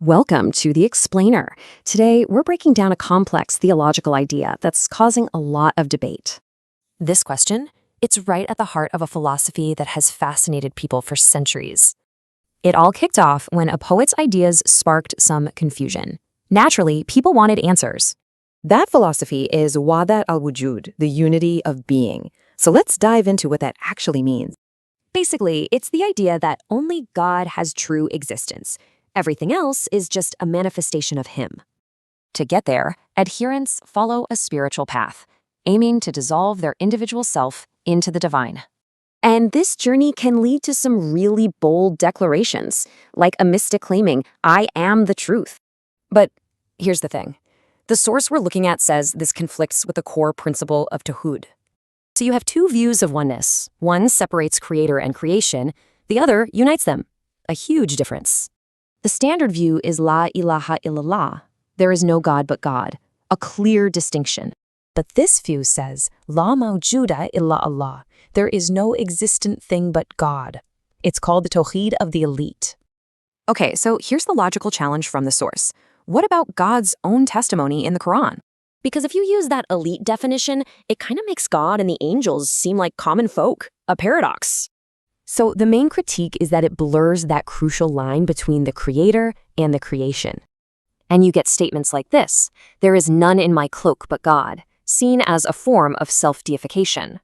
Welcome to The Explainer. Today, we're breaking down a complex theological idea that's causing a lot of debate. This question, it's right at the heart of a philosophy that has fascinated people for centuries. It all kicked off when a poet's ideas sparked some confusion. Naturally, people wanted answers. That philosophy is Wahdat al-Wujud, the unity of being. So let's dive into what that actually means. Basically, it's the idea that only God has true existence. Everything else is just a manifestation of Him. To get there, adherents follow a spiritual path, aiming to dissolve their individual self into the divine. And this journey can lead to some really bold declarations, like a mystic claiming, "I am the truth." But here's the thing. The source we're looking at says this conflicts with the core principle of Tawhid. So you have two views of oneness. One separates creator and creation, the other unites them. A huge difference. The standard view is La ilaha illallah. There is no God but God. A clear distinction. But this view says La mawjuda illa Allah. There is no existent thing but God. It's called the Tawhid of the elite. Okay, so here's the logical challenge from the source. What about God's own testimony in the Quran? Because if you use that elite definition, it kind of makes God and the angels seem like common folk, a paradox. So the main critique is that it blurs that crucial line between the creator and the creation. And you get statements like this, "There is none in my cloak but God," seen as a form of self-deification.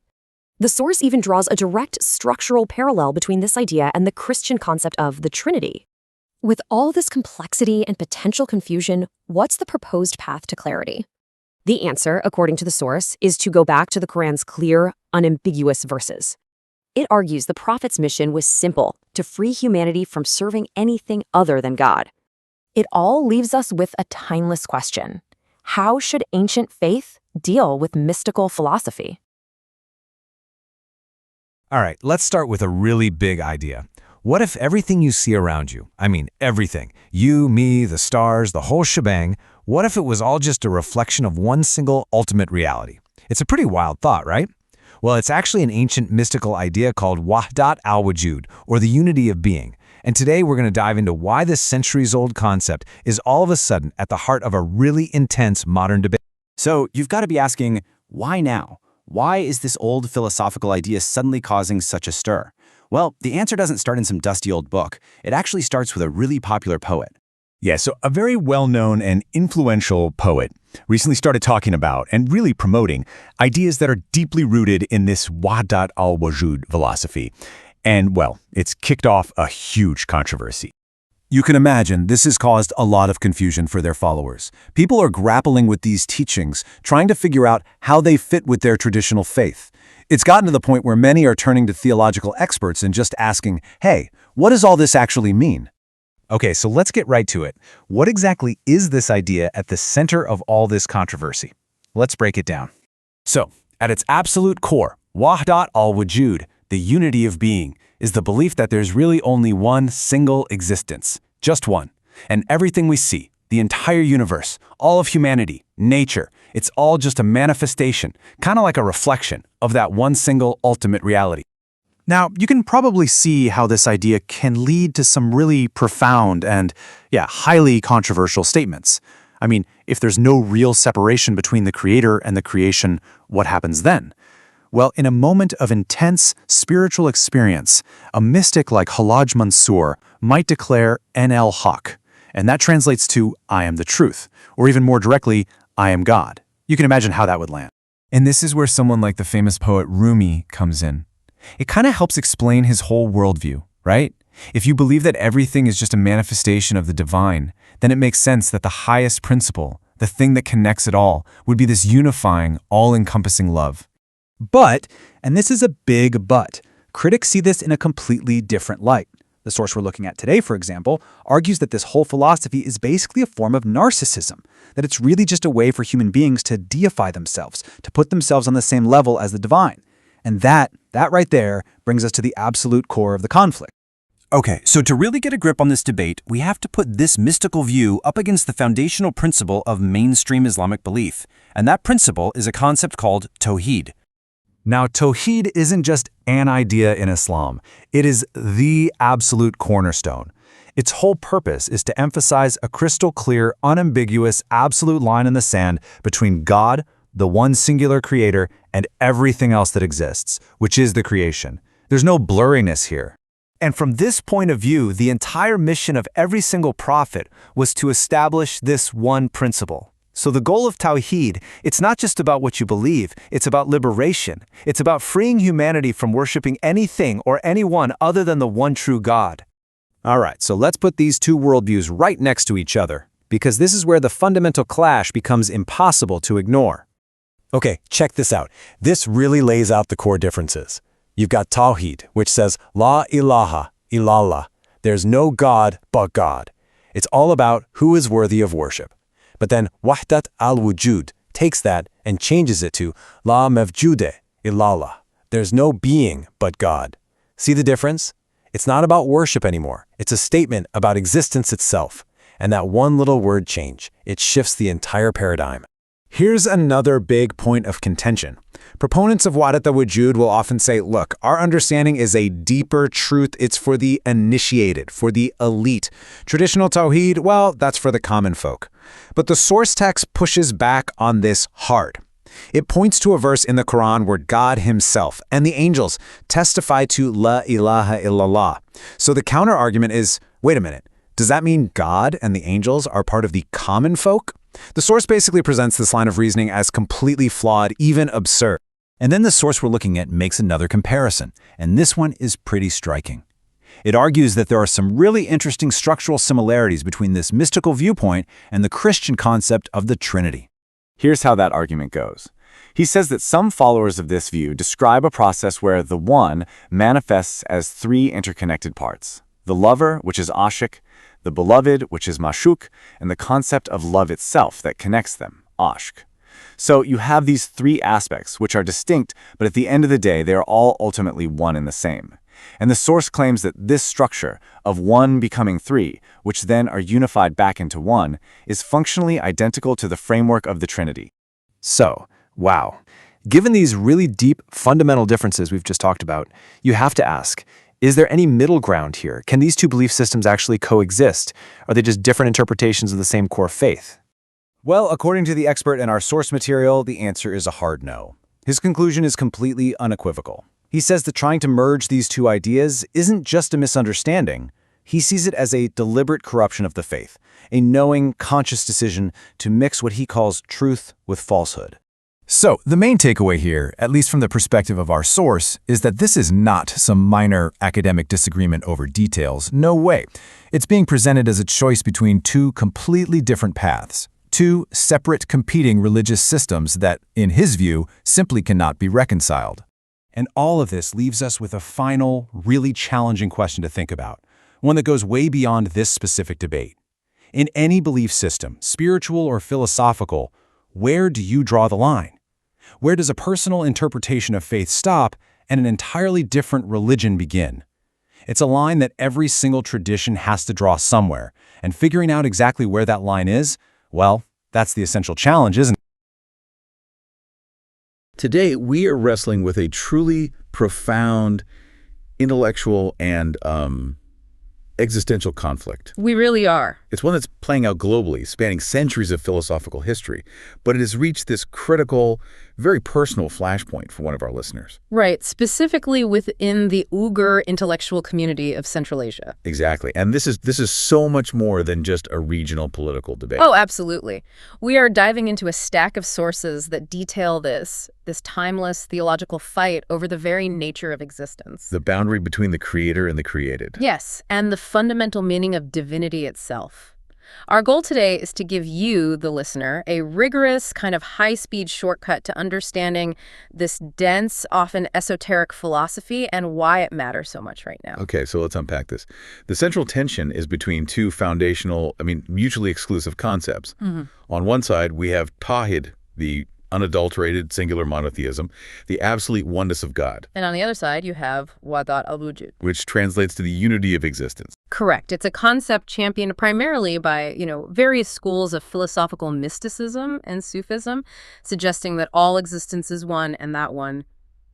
The source even draws a direct structural parallel between this idea and the Christian concept of the Trinity. With all this complexity and potential confusion, what's the proposed path to clarity? The answer, according to the source, is to go back to the Quran's clear, unambiguous verses. It argues the prophet's mission was simple, to free humanity from serving anything other than God. It all leaves us with a timeless question. How should ancient faith deal with mystical philosophy? All right, let's start with a really big idea. What if everything you see around you, I mean everything, you, me, the stars, the whole shebang, what if it was all just a reflection of one single ultimate reality? It's a pretty wild thought, right? Well, it's actually an ancient mystical idea called Wahdat al-Wujud, or the unity of being. And today we're going to dive into why this centuries-old concept is all of a sudden at the heart of a really intense modern debate. So you've got to be asking, why now? Why is this old philosophical idea suddenly causing such a stir? Well, the answer doesn't start in some dusty old book. It actually starts with a really popular poet. Yeah, so a very well-known and influential poet recently started talking about and really promoting ideas that are deeply rooted in this Wahdat al-Wujud philosophy. And, well, it's kicked off a huge controversy. You can imagine this has caused a lot of confusion for their followers. People are grappling with these teachings, trying to figure out how they fit with their traditional faith. It's gotten to the point where many are turning to theological experts and just asking, hey, what does all this actually mean? Okay, so let's get right to it. What exactly is this idea at the center of all this controversy? Let's break it down. So, at its absolute core, Wahdat al-Wujud, the unity of being, is the belief that there's really only one single existence, just one. And everything we see, the entire universe, all of humanity, nature, it's all just a manifestation, kind of like a reflection of that one single ultimate reality. Now, you can probably see how this idea can lead to some really profound and, highly controversial statements. I mean, if there's no real separation between the creator and the creation, what happens then? Well, in a moment of intense spiritual experience, a mystic like Hallaj Mansour might declare En el Haq, and that translates to I am the truth, or even more directly, I am God. You can imagine how that would land. And this is where someone like the famous poet Rumi comes in. It kind of helps explain his whole worldview, right? If you believe that everything is just a manifestation of the divine, then it makes sense that the highest principle, the thing that connects it all, would be this unifying, all-encompassing love. But, and this is a big but, critics see this in a completely different light. The source we're looking at today, for example, argues that this whole philosophy is basically a form of narcissism, that it's really just a way for human beings to deify themselves, to put themselves on the same level as the divine. And that right there brings us to the absolute core of the conflict. Okay, so to really get a grip on this debate, we have to put this mystical view up against the foundational principle of mainstream Islamic belief. And that principle is a concept called Tawhid. Now, Tawhid isn't just an idea in Islam. It is the absolute cornerstone. Its whole purpose is to emphasize a crystal clear, unambiguous, absolute line in the sand between God, the one singular creator, and everything else that exists, which is the creation. There's no blurriness here. And from this point of view, the entire mission of every single prophet was to establish this one principle. So the goal of Tawhid, it's not just about what you believe, it's about liberation. It's about freeing humanity from worshiping anything or anyone other than the one true God. All right, so let's put these two worldviews right next to each other, because this is where the fundamental clash becomes impossible to ignore. Okay, check this out. This really lays out the core differences. You've got Tawhid, which says, La ilaha illallah. There's no God but God. It's all about who is worthy of worship. But then Wahdat al-Wujud takes that and changes it to La mavjude illallah. There's no being but God. See the difference? It's not about worship anymore. It's a statement about existence itself. And that one little word change, it shifts the entire paradigm. Here's another big point of contention. Proponents of Wahdat al-Wujud will often say, look, our understanding is a deeper truth. It's for the initiated, for the elite. Traditional Tawhid, well, that's for the common folk. But the source text pushes back on this hard. It points to a verse in the Quran where God himself and the angels testify to La ilaha illallah. So the counter-argument is, wait a minute, does that mean God and the angels are part of the common folk? The source basically presents this line of reasoning as completely flawed, even absurd. And then the source we're looking at makes another comparison, and this one is pretty striking. It argues that there are some really interesting structural similarities between this mystical viewpoint and the Christian concept of the Trinity. Here's how that argument goes. He says that some followers of this view describe a process where the One manifests as three interconnected parts: the lover, which is ashik, the beloved, which is mashuk, and the concept of love itself that connects them, ashk. So you have these three aspects, which are distinct, but at the end of the day, they are all ultimately one and the same. And the source claims that this structure of one becoming three, which then are unified back into one, is functionally identical to the framework of the Trinity. So, wow. Given these really deep, fundamental differences we've just talked about, you have to ask, is there any middle ground here? Can these two belief systems actually coexist? Are they just different interpretations of the same core faith? Well, according to the expert in our source material, the answer is a hard no. His conclusion is completely unequivocal. He says that trying to merge these two ideas isn't just a misunderstanding. He sees it as a deliberate corruption of the faith, a knowing, conscious decision to mix what he calls truth with falsehood. So, the main takeaway here, at least from the perspective of our source, is that this is not some minor academic disagreement over details. No way. It's being presented as a choice between two completely different paths, two separate competing religious systems that, in his view, simply cannot be reconciled. And all of this leaves us with a final, really challenging question to think about, one that goes way beyond this specific debate. In any belief system, spiritual or philosophical, where do you draw the line? Where does a personal interpretation of faith stop and an entirely different religion begin? It's a line that every single tradition has to draw somewhere, and figuring out exactly where that line is, well, that's the essential challenge, isn't it? Today, we are wrestling with a truly profound intellectual and existential conflict. We really are. It's one that's playing out globally, spanning centuries of philosophical history, but it has reached this critical, very personal flashpoint for one of our listeners. Right, specifically within the Uyghur intellectual community of Central Asia. Exactly. And this is so much more than just a regional political debate. Oh, absolutely. We are diving into a stack of sources that detail this timeless theological fight over the very nature of existence. The boundary between the creator and the created. Yes, and the fundamental meaning of divinity itself. Our goal today is to give you, the listener, a rigorous, kind of high-speed shortcut to understanding this dense, often esoteric philosophy and why it matters so much right now. Okay, so let's unpack this. The central tension is between two foundational, mutually exclusive concepts. On one side, we have Tawhid, the unadulterated singular monotheism, the absolute oneness of God. And on the other side, you have Wahdat al-Wujud, which translates to the unity of existence. Correct. It's a concept championed primarily by, various schools of philosophical mysticism and Sufism, suggesting that all existence is one and that one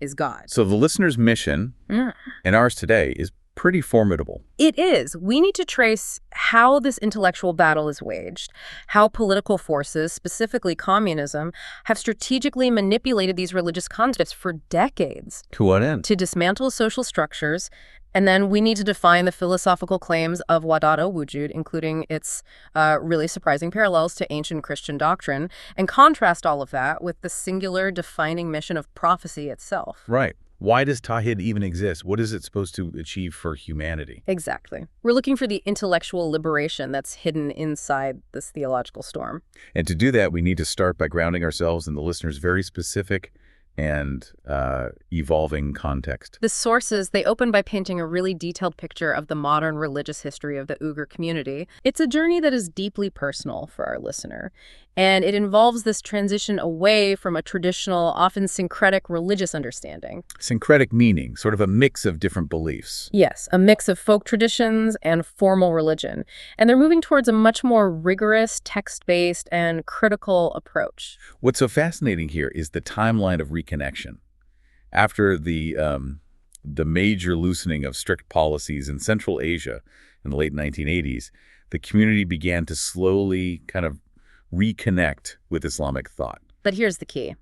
is God. So the listener's mission and ours today is pretty formidable. It is. We need to trace how this intellectual battle is waged, how political forces, specifically communism, have strategically manipulated these religious concepts for decades. To what end? To dismantle social structures. And then we need to define the philosophical claims of Wahdat al-Wujud, including its really surprising parallels to ancient Christian doctrine, and contrast all of that with the singular defining mission of prophecy itself. Right. Why does Tawhid even exist? What is it supposed to achieve for humanity? Exactly. We're looking for the intellectual liberation that's hidden inside this theological storm. And to do that, we need to start by grounding ourselves in the listener's very specific and evolving context. The sources, they open by painting a really detailed picture of the modern religious history of the Uyghur community. It's a journey that is deeply personal for our listener, and it involves this transition away from a traditional, often syncretic religious understanding. Syncretic meaning, sort of a mix of different beliefs. Yes, a mix of folk traditions and formal religion. And they're moving towards a much more rigorous, text-based, and critical approach. What's so fascinating here is the timeline of reconnection. After the major loosening of strict policies in Central Asia in the late 1980s, the community began to slowly kind of reconnect with Islamic thought. But here's the key.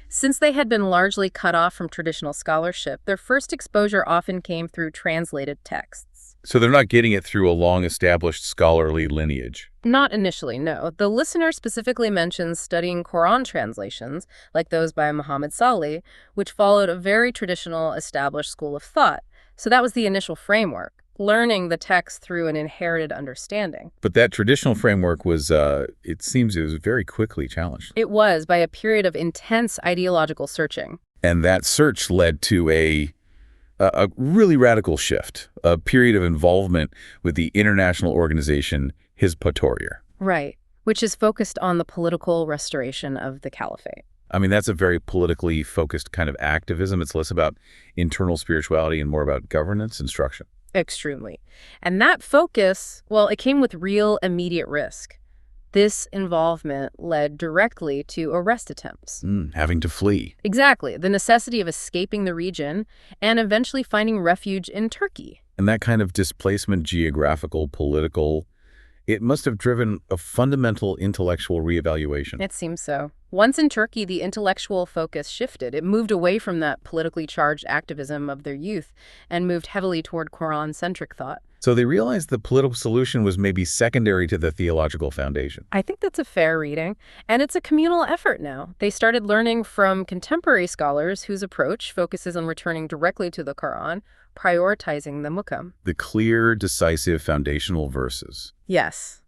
Since they had been largely cut off from traditional scholarship, their first exposure often came through translated texts. So they're not getting it through a long-established scholarly lineage. Not initially, no. The listener specifically mentions studying Quran translations, like those by Muhammad Salih, which followed a very traditional established school of thought. So that was the initial framework, learning the text through an inherited understanding. But that traditional framework was, it seems it was very quickly challenged. It was, by a period of intense ideological searching. And that search led to a really radical shift, a period of involvement with the international organization Hizb ut-Tahrir. Right, which is focused on the political restoration of the caliphate. I mean, that's a very politically focused kind of activism. It's less about internal spirituality and more about governance and structure. Extremely. And that focus, well, it came with real immediate risk. This involvement led directly to arrest attempts. Having to flee. Exactly. The necessity of escaping the region and eventually finding refuge in Turkey. And that kind of displacement, geographical, political, it must have driven a fundamental intellectual reevaluation. It seems so. Once in Turkey, the intellectual focus shifted. It moved away from that politically charged activism of their youth and moved heavily toward Quran-centric thought. So they realized the political solution was maybe secondary to the theological foundation. I think that's a fair reading. And it's a communal effort now. They started learning from contemporary scholars whose approach focuses on returning directly to the Quran, prioritizing the Muqam. The clear, decisive, foundational verses. Yes.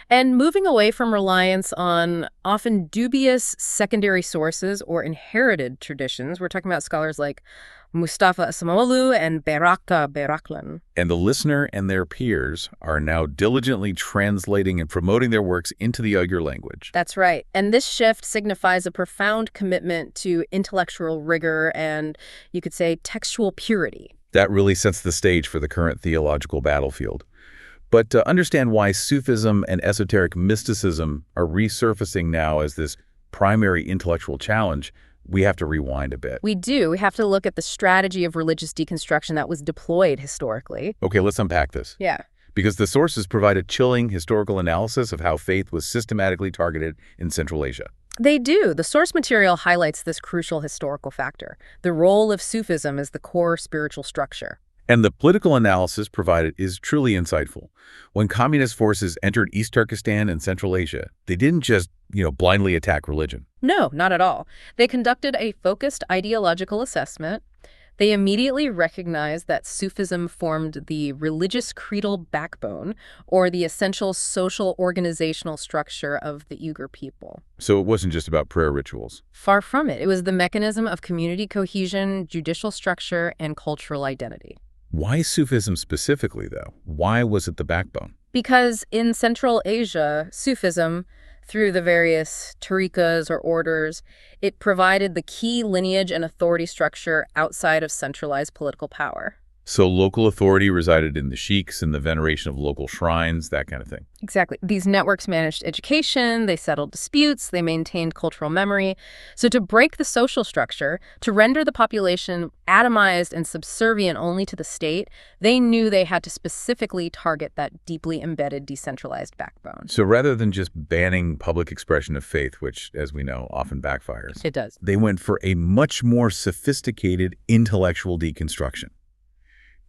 And moving away from reliance on often dubious secondary sources or inherited traditions. We're talking about scholars like Mustafa Asamaolu and Beraka Beraklan. And the listener and their peers are now diligently translating and promoting their works into the Uyghur language. That's right. And this shift signifies a profound commitment to intellectual rigor and, you could say, textual purity. That really sets the stage for the current theological battlefield. But to understand why Sufism and esoteric mysticism are resurfacing now as this primary intellectual challenge, we have to rewind a bit. We do. We have to look at the strategy of religious deconstruction that was deployed historically. Okay, let's unpack this. Yeah. Because the sources provide a chilling historical analysis of how faith was systematically targeted in Central Asia. They do. The source material highlights this crucial historical factor, the role of Sufism as the core spiritual structure. And the political analysis provided is truly insightful. When communist forces entered East Turkestan and Central Asia, they didn't just, blindly attack religion. No, not at all. They conducted a focused ideological assessment. They immediately recognized that Sufism formed the religious creedal backbone, or the essential social organizational structure of the Uyghur people. So it wasn't just about prayer rituals. Far from it. It was the mechanism of community cohesion, judicial structure, and cultural identity. Why Sufism specifically, though? Why was it the backbone? Because in Central Asia, Sufism, through the various tariqas or orders, it provided the key lineage and authority structure outside of centralized political power. So local authority resided in the sheiks and the veneration of local shrines, that kind of thing. Exactly. These networks managed education, they settled disputes, they maintained cultural memory. So to break the social structure, to render the population atomized and subservient only to the state, they knew they had to specifically target that deeply embedded decentralized backbone. So rather than just banning public expression of faith, which, as we know, often backfires, It does. they went for a much more sophisticated intellectual deconstruction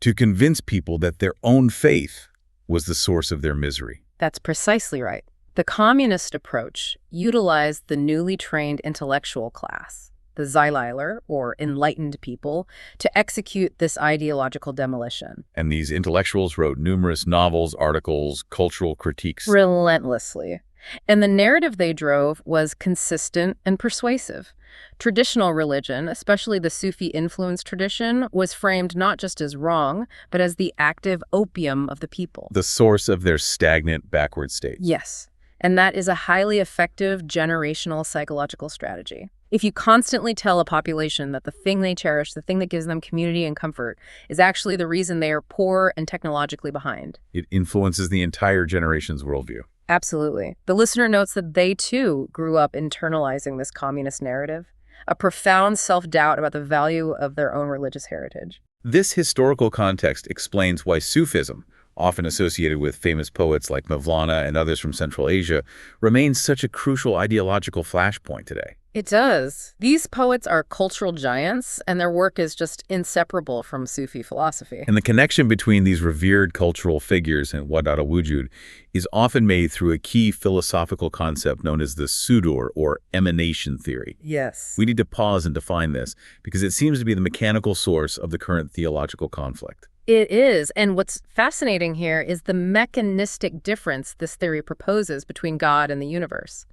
to convince people that their own faith was the source of their misery. That's precisely right. The communist approach utilized the newly trained intellectual class, the Zaileiler, or enlightened people, to execute this ideological demolition. And these intellectuals wrote numerous novels, articles, cultural critiques. Relentlessly. And the narrative they drove was consistent and persuasive. Traditional religion, especially the Sufi influence tradition, was framed not just as wrong, but as the active opium of the people. The source of their stagnant, backward state. Yes. And that is a highly effective generational psychological strategy. If you constantly tell a population that the thing they cherish, the thing that gives them community and comfort, is actually the reason they are poor and technologically behind. It influences the entire generation's worldview. Absolutely. The listener notes that they, too, grew up internalizing this communist narrative, a profound self-doubt about the value of their own religious heritage. This historical context explains why Sufism, often associated with famous poets like Mevlana and others from Central Asia, remains such a crucial ideological flashpoint today. It does. These poets are cultural giants, and their work is just inseparable from Sufi philosophy. And the connection between these revered cultural figures and Wahdat al-Wujud is often made through a key philosophical concept known as the sudur, or emanation theory. Yes. We need to pause and define this, because it seems to be the mechanical source of the current theological conflict. It is, and what's fascinating here is the mechanistic difference this theory proposes between God and the universe.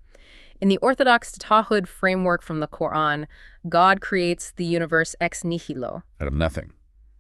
In the orthodox Tawhid framework from the Quran, God creates the universe ex nihilo. Out of nothing.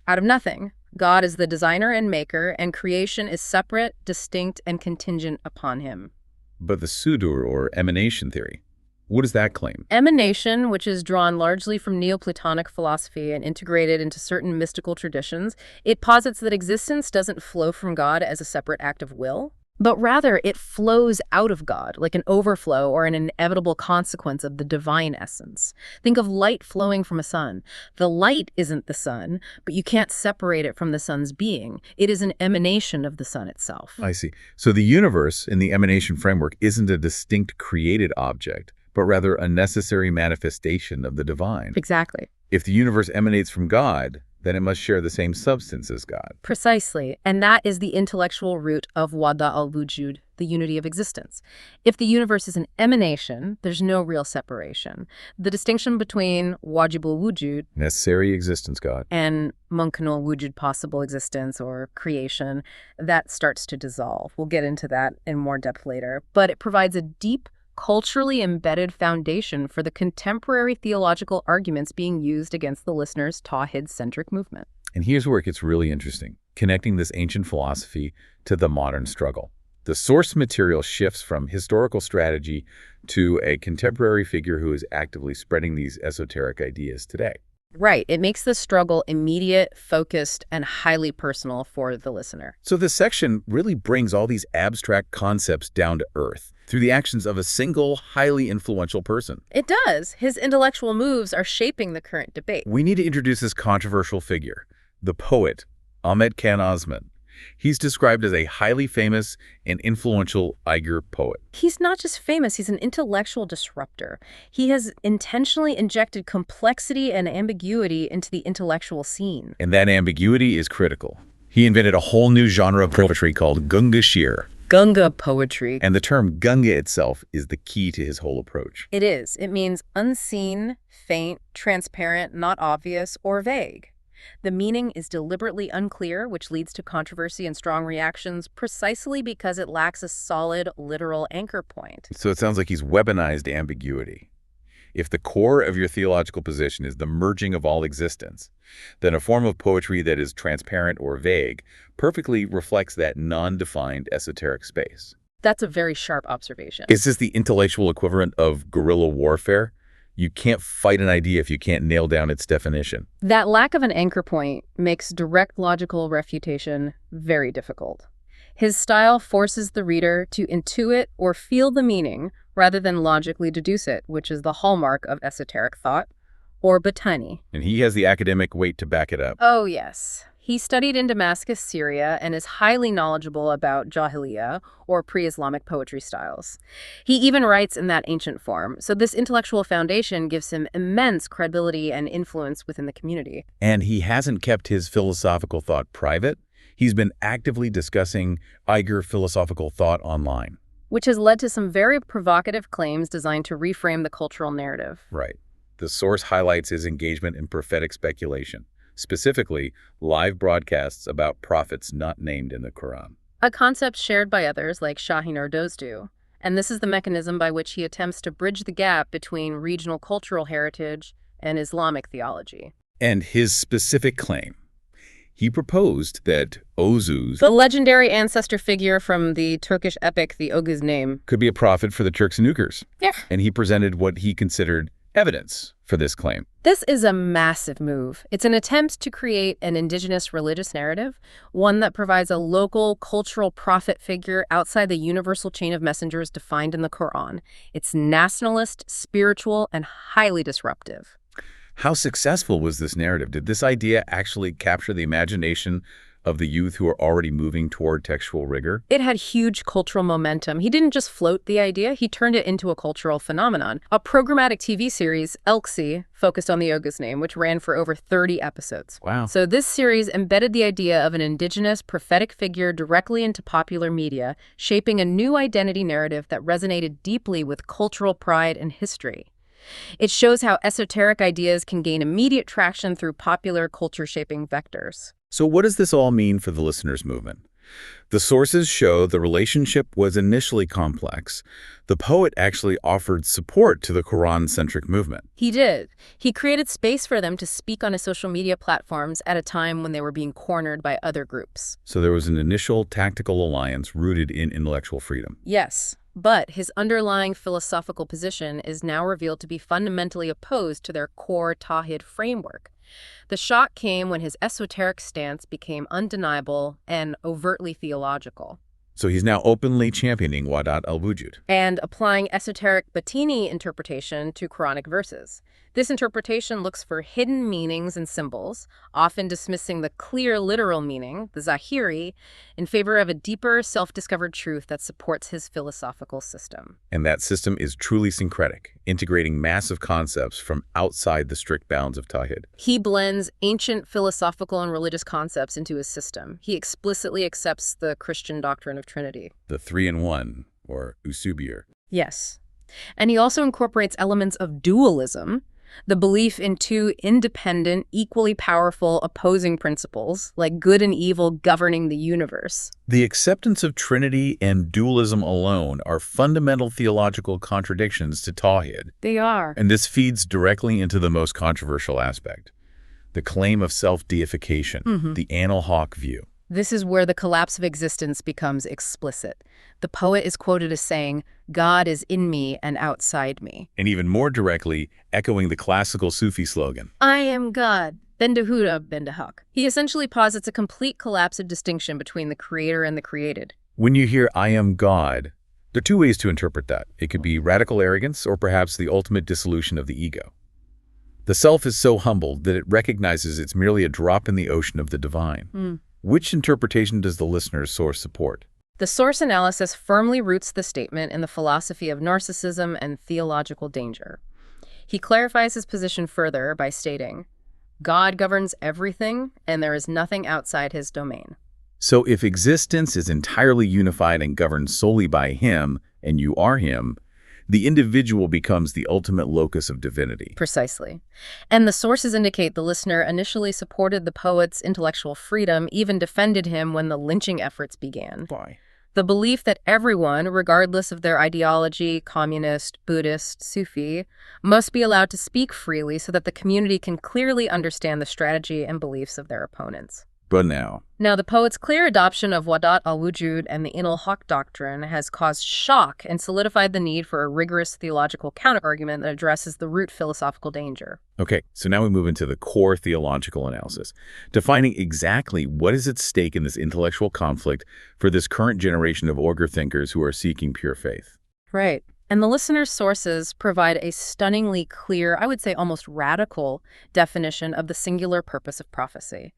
Out of nothing. God is the designer and maker, and creation is separate, distinct, and contingent upon him. But the sudur, or emanation theory, what does that claim? Emanation, which is drawn largely from Neoplatonic philosophy and integrated into certain mystical traditions, it posits that existence doesn't flow from God as a separate act of will, but rather it flows out of God, like an overflow or an inevitable consequence of the divine essence. Think of light flowing from a sun. The light isn't the sun, but you can't separate it from the sun's being. It is an emanation of the sun itself. I see. So the universe in the emanation framework isn't a distinct created object, but rather a necessary manifestation of the divine. Exactly. If the universe emanates from God, then it must share the same substance as God. Precisely. And that is the intellectual root of Wahdat al-Wujud, the unity of existence. If the universe is an emanation, there's no real separation. The distinction between wajib al-Wujud, Necessary existence, God, and mumkin al-Wujud, possible existence or creation, that starts to dissolve. We'll get into that in more depth later. But it provides a deep, culturally embedded foundation for the contemporary theological arguments being used against the listener's Tawhid-centric movement. And here's where it gets really interesting, connecting this ancient philosophy to the modern struggle. The source material shifts from historical strategy to a contemporary figure who is actively spreading these esoteric ideas today. Right. It makes the struggle immediate, focused, and highly personal for the listener. So this section really brings all these abstract concepts down to earth through the actions of a single, highly influential person. It does. His intellectual moves are shaping the current debate. We need to introduce this controversial figure, the poet, Ahmed Khan Osman. He's described as a highly famous and influential Uyghur poet. He's not just famous, he's an intellectual disruptor. He has intentionally injected complexity and ambiguity into the intellectual scene. And that ambiguity is critical. He invented a whole new genre of poetry called Gunga Shir. Gunga poetry. And the term Gunga itself is the key to his whole approach. It is. It means unseen, faint, transparent, not obvious, or vague. The meaning is deliberately unclear, which leads to controversy and strong reactions precisely because it lacks a solid, literal anchor point. So it sounds like he's weaponized ambiguity. If the core of your theological position is the merging of all existence, then a form of poetry that is transparent or vague perfectly reflects that non-defined esoteric space. That's a very sharp observation. Is this the intellectual equivalent of guerrilla warfare? You can't fight an idea if you can't nail down its definition. That lack of an anchor point makes direct logical refutation very difficult. His style forces the reader to intuit or feel the meaning rather than logically deduce it, which is the hallmark of esoteric thought, or botany. And he has the academic weight to back it up. Oh, yes. He studied in Damascus, Syria, and is highly knowledgeable about Jahiliyyah, or pre-Islamic poetry styles. He even writes in that ancient form, so this intellectual foundation gives him immense credibility and influence within the community. And he hasn't kept his philosophical thought private. He's been actively discussing Uyghur philosophical thought online. Which has led to some very provocative claims designed to reframe the cultural narrative. Right. The source highlights his engagement in prophetic speculation, specifically live broadcasts about prophets not named in the Quran. A concept shared by others like Shahin or Dozdu. And this is the mechanism by which he attempts to bridge the gap between regional cultural heritage and Islamic theology. And his specific claim. He proposed that Ozuz, the legendary ancestor figure from the Turkish epic The Oguz Name, could be a prophet for the Turks and Uyghurs. Yeah. And he presented what he considered evidence for this claim. This is a massive move. It's an attempt to create an indigenous religious narrative, one that provides a local cultural prophet figure outside the universal chain of messengers defined in the Quran. It's nationalist, spiritual, and highly disruptive. How successful was this narrative? Did this idea actually capture the imagination of the youth who are already moving toward textual rigor? It had huge cultural momentum. He didn't just float the idea, he turned it into a cultural phenomenon. A programmatic TV series, Elxi, focused on the Oguz Name, which ran for over 30 episodes. Wow. So this series embedded the idea of an indigenous prophetic figure directly into popular media, shaping a new identity narrative that resonated deeply with cultural pride and history. It shows how esoteric ideas can gain immediate traction through popular culture-shaping vectors. So what does this all mean for the listeners' movement? The sources show the relationship was initially complex. The poet actually offered support to the Quran-centric movement. He did. He created space for them to speak on his social media platforms at a time when they were being cornered by other groups. So there was an initial tactical alliance rooted in intellectual freedom. Yes. But his underlying philosophical position is now revealed to be fundamentally opposed to their core Tawhid framework. The shock came when his esoteric stance became undeniable and overtly theological. So he's now openly championing Wahdat al-Wujud. And applying esoteric Batini interpretation to Quranic verses. This interpretation looks for hidden meanings and symbols, often dismissing the clear literal meaning, the Zahiri, in favor of a deeper, self-discovered truth that supports his philosophical system. And that system is truly syncretic, integrating massive concepts from outside the strict bounds of Tawhid. He blends ancient philosophical and religious concepts into his system. He explicitly accepts the Christian doctrine of Trinity. The three-in-one, or usubir. Yes. And he also incorporates elements of dualism, the belief in two independent, equally powerful opposing principles, like good and evil governing the universe. The acceptance of Trinity and dualism alone are fundamental theological contradictions to Tawhid. They are. And this feeds directly into the most controversial aspect, the claim of self-deification, the Anil Hawk view. This is where the collapse of existence becomes explicit. The poet is quoted as saying, "God is in me and outside me." And even more directly, echoing the classical Sufi slogan, I am God, Bende Huda, Bende Haq. He essentially posits a complete collapse of distinction between the creator and the created. When you hear I am God, there are two ways to interpret that. It could be radical arrogance or perhaps the ultimate dissolution of the ego. The self is so humbled that it recognizes it's merely a drop in the ocean of the divine. Which interpretation does the listener's source support? The source analysis firmly roots the statement in the philosophy of narcissism and theological danger. He clarifies his position further by stating, God governs everything, and there is nothing outside his domain. So if existence is entirely unified and governed solely by him, and you are him, the individual becomes the ultimate locus of divinity. Precisely. And the sources indicate the listener initially supported the poet's intellectual freedom, even defended him when the lynching efforts began. Why? The belief that everyone, regardless of their ideology, communist, Buddhist, Sufi, must be allowed to speak freely so that the community can clearly understand the strategy and beliefs of their opponents. But now, Now, the poet's clear adoption of Wahdat al-Wujud and the al-Haq doctrine has caused shock and solidified the need for a rigorous theological counterargument that addresses the root philosophical danger. okay, so now we move into the core theological analysis, defining exactly what is at stake in this intellectual conflict for this current generation of Uyghur thinkers who are seeking pure faith. Right. And the listener's sources provide a stunningly clear, I would say almost radical, definition of the singular purpose of prophecy.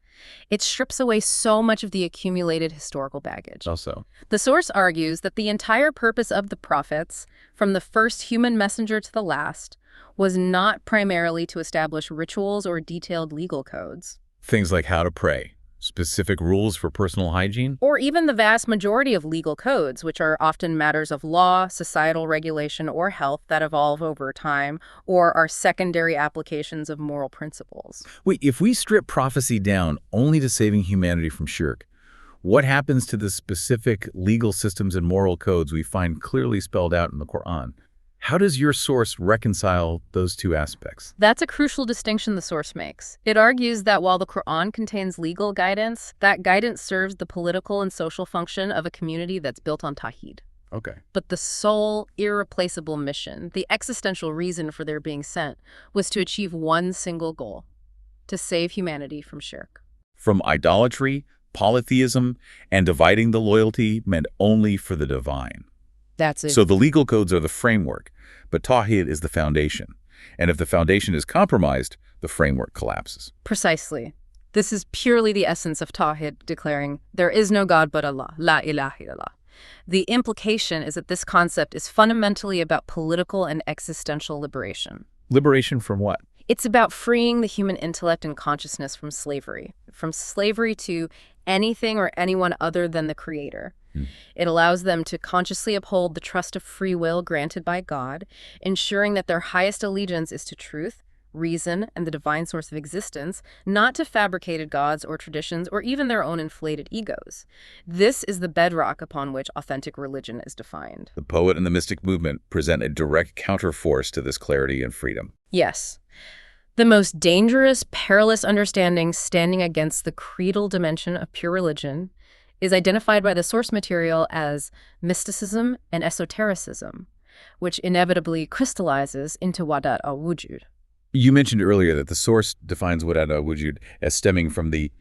It strips away so much of the accumulated historical baggage. Also, The source argues that the entire purpose of the prophets, from the first human messenger to the last, was not primarily to establish rituals or detailed legal codes, things like how to pray, specific rules for personal hygiene. or even the vast majority of legal codes, which are often matters of law, societal regulation, or health that evolve over time, or are secondary applications of moral principles. Wait, if we strip prophecy down only to saving humanity from shirk, what happens to the specific legal systems and moral codes we find clearly spelled out in the Quran? How does your source reconcile those two aspects? That's a crucial distinction the source makes. It argues that while the Quran contains legal guidance, that guidance serves the political and social function of a community that's built on Tawhid. Okay. But the sole, irreplaceable mission, the existential reason for their being sent, was to achieve one single goal: to save humanity from shirk. From idolatry, polytheism, and dividing the loyalty meant only for the divine. That's it. So the legal codes are the framework, but Tawhid is the foundation. And if the foundation is compromised, the framework collapses. Precisely. This is purely the essence of Tawhid, declaring, there is no God but Allah, la ilaha illallah. The implication is that this concept is fundamentally about political and existential liberation. Liberation from what? It's about freeing the human intellect and consciousness from slavery to anything or anyone other than the Creator. It allows them to consciously uphold the trust of free will granted by God, ensuring that their highest allegiance is to truth, reason, and the divine source of existence, not to fabricated gods or traditions or even their own inflated egos. This is the bedrock upon which authentic religion is defined. The poet and the mystic movement present a direct counterforce to this clarity and freedom. Yes. The most dangerous, perilous understanding standing against the creedal dimension of pure religion is identified by the source material as mysticism and esotericism, which inevitably crystallizes into Wahdat al-Wujud. You mentioned earlier that the source defines Wahdat al-Wujud as stemming from the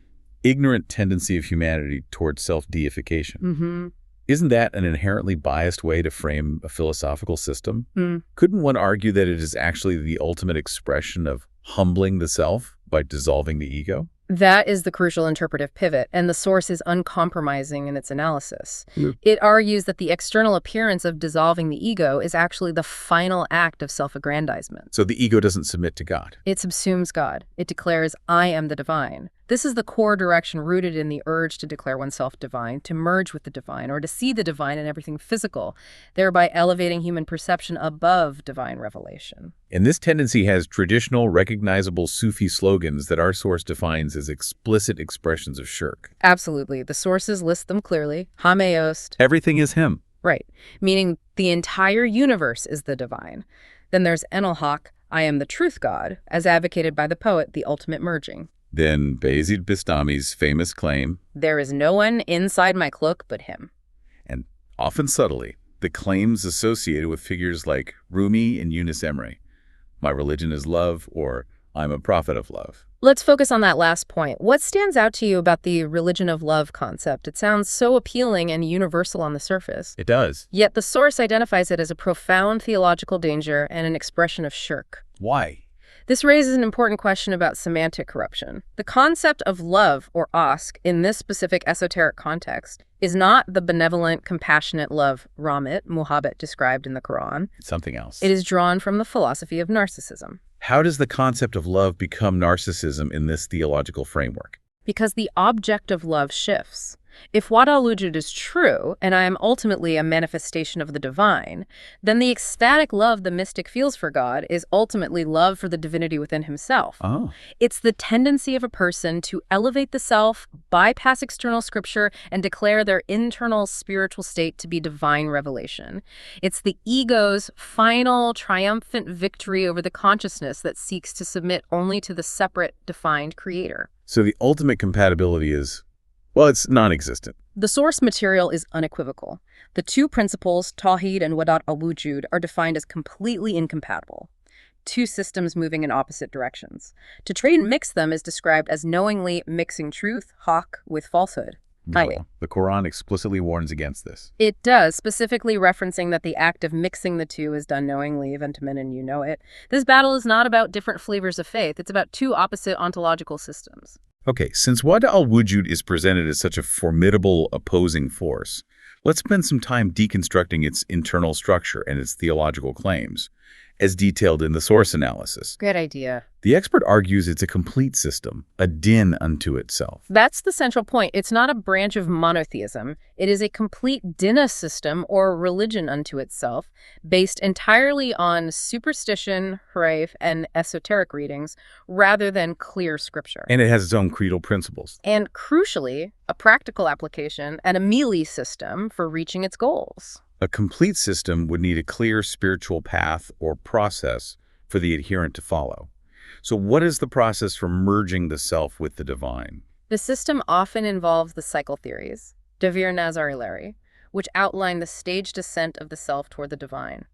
ignorant tendency of humanity towards self-deification. Isn't that an inherently biased way to frame a philosophical system? Couldn't one argue that it is actually the ultimate expression of humbling the self by dissolving the ego? That is the crucial interpretive pivot, and the source is uncompromising in its analysis. It argues that the external appearance of dissolving the ego is actually the final act of self-aggrandizement. So the ego doesn't submit to God. It subsumes God. It declares, I am the divine. This is the core direction rooted in the urge to declare oneself divine, to merge with the divine, or to see the divine in everything physical, thereby elevating human perception above divine revelation. And this tendency has traditional, recognizable Sufi slogans that our source defines as explicit expressions of shirk. Absolutely. The sources list them clearly. Hameost. Everything is him. Right. Meaning the entire universe is the divine. Then there's Enel-Haq, I am the truth God, as advocated by the poet, the ultimate merging. Then Bayezid Bistami's famous claim, there is no one inside my cloak but him. And often subtly, the claims associated with figures like Rumi and Yunus Emre. My religion is love, or I'm a prophet of love. Let's focus on that last point. What stands out to you about the religion of love concept? It sounds so appealing and universal on the surface. It does. Yet the source identifies it as a profound theological danger and an expression of shirk. Why? This raises an important question about semantic corruption. The concept of love, or ask, in this specific esoteric context, is not the benevolent, compassionate love, rahmat, muhabbat, described in the Quran. It's something else. It is drawn from the philosophy of narcissism. How does the concept of love become narcissism in this theological framework? Because the object of love shifts. If Wahdat al-Wujud is true, and I am ultimately a manifestation of the divine, then the ecstatic love the mystic feels for God is ultimately love for the divinity within himself. Oh. It's the tendency of a person to elevate the self, bypass external scripture, and declare their internal spiritual state to be divine revelation. It's the ego's final, triumphant victory over the consciousness that seeks to submit only to the separate, defined creator. So the ultimate compatibility is, well, it's non-existent. The source material is unequivocal. The two principles, Tawhid and Wahdat al-Wujud, are defined as completely incompatible. Two systems moving in opposite directions. To trade and mix them is described as knowingly mixing truth, haqq, with falsehood. Well, the Quran explicitly warns against this. It does, specifically referencing that the act of mixing the two is done knowingly, Ventamin, and you know it. This battle is not about different flavors of faith. It's about two opposite ontological systems. Okay, since Wahdat al-Wujud is presented as such a formidable opposing force, let's spend some time deconstructing its internal structure and its theological claims, as detailed in the source analysis. Good idea. The expert argues it's a complete system, a din unto itself. That's the central point. It's not a branch of monotheism. It is a complete dinna system, or religion unto itself, based entirely on superstition, haraif, and esoteric readings, rather than clear scripture. And it has its own creedal principles. And crucially, a practical application and a melee system for reaching its goals. A complete system would need a clear spiritual path or process for the adherent to follow. So what is the process for merging the self with the divine? The system often involves the cycle theories, Devir Nazar-Ileri, which outline the staged descent of the self toward the divine.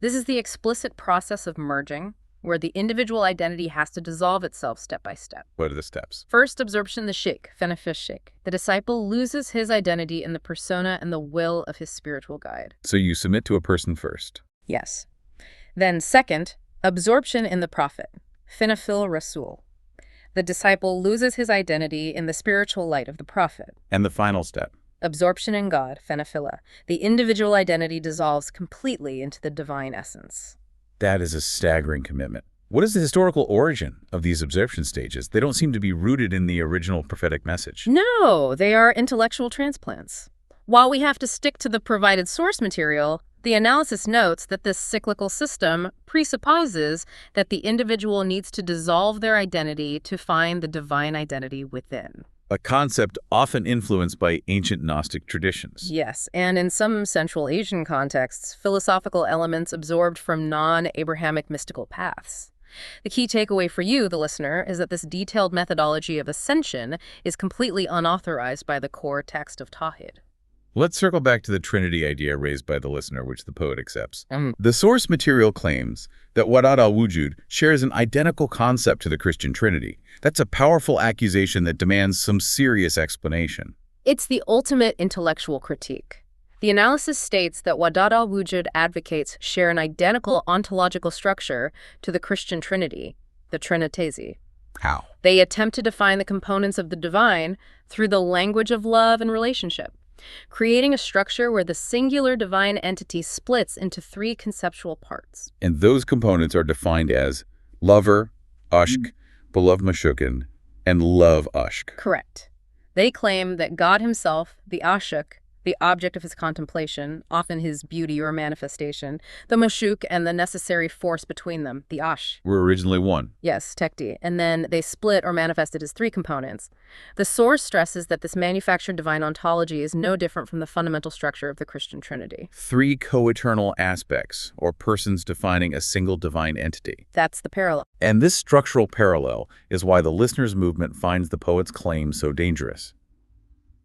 This is the explicit process of merging, where the individual identity has to dissolve itself step by step. What are the steps? First, absorption the sheikh, Fenefesh sheikh. The disciple loses his identity in the persona and the will of his spiritual guide. So you submit to a person first. Yes. Then second, absorption in the prophet, Fenefil Rasul. The disciple loses his identity in the spiritual light of the prophet. And the final step? Absorption in God, Fenefila. The individual identity dissolves completely into the divine essence. That is a staggering commitment. What is the historical origin of these absorption stages? They don't seem to be rooted in the original prophetic message. No, they are intellectual transplants. While we have to stick to the provided source material, the analysis notes that this cyclical system presupposes that the individual needs to dissolve their identity to find the divine identity within. A concept often influenced by ancient Gnostic traditions. Yes, and in some Central Asian contexts, philosophical elements absorbed from non-Abrahamic mystical paths. The key takeaway for you, the listener, is that this detailed methodology of ascension is completely unauthorized by the core text of Tawhid. Let's circle back to the Trinity idea raised by the listener, which the poet accepts. The source material claims that Wahdat al-Wujud shares an identical concept to the Christian Trinity. That's a powerful accusation that demands some serious explanation. It's the ultimate intellectual critique. The analysis states that Wahdat al-Wujud advocates share an identical ontological structure to the Christian Trinity, the Trinitesi. How? They attempt to define the components of the divine through the language of love and relationship, creating a structure where the singular divine entity splits into three conceptual parts. And those components are defined as lover, ushk, beloved mashukin, and love ushk. Correct. They claim that God himself, the ashuk, the object of his contemplation, often his beauty or manifestation, the mashuk, and the necessary force between them, the ash. Were originally one. Yes, tekti. And then they split or manifested as three components. The source stresses that this manufactured divine ontology is no different from the fundamental structure of the Christian Trinity. Three co-eternal aspects, or persons defining a single divine entity. That's the parallel. And this structural parallel is why the listener's movement finds the poet's claim so dangerous.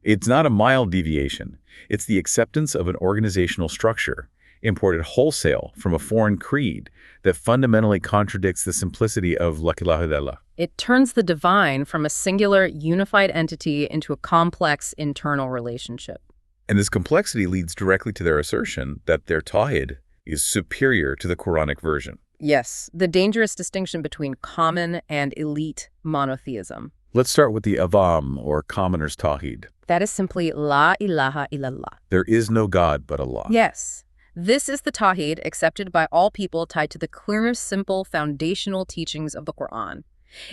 It's not a mild deviation. It's the acceptance of an organizational structure, imported wholesale from a foreign creed, that fundamentally contradicts the simplicity of La ilaha illallah. It turns the divine from a singular, unified entity into a complex internal relationship. And this complexity leads directly to their assertion that their Tawhid is superior to the Quranic version. Yes, the dangerous distinction between common and elite monotheism. Let's start with the Avam, or commoner's Tawhid. That is simply La ilaha illallah. There is no God but Allah. Yes. This is the Tawhid accepted by all people tied to the clear, simple, foundational teachings of the Quran.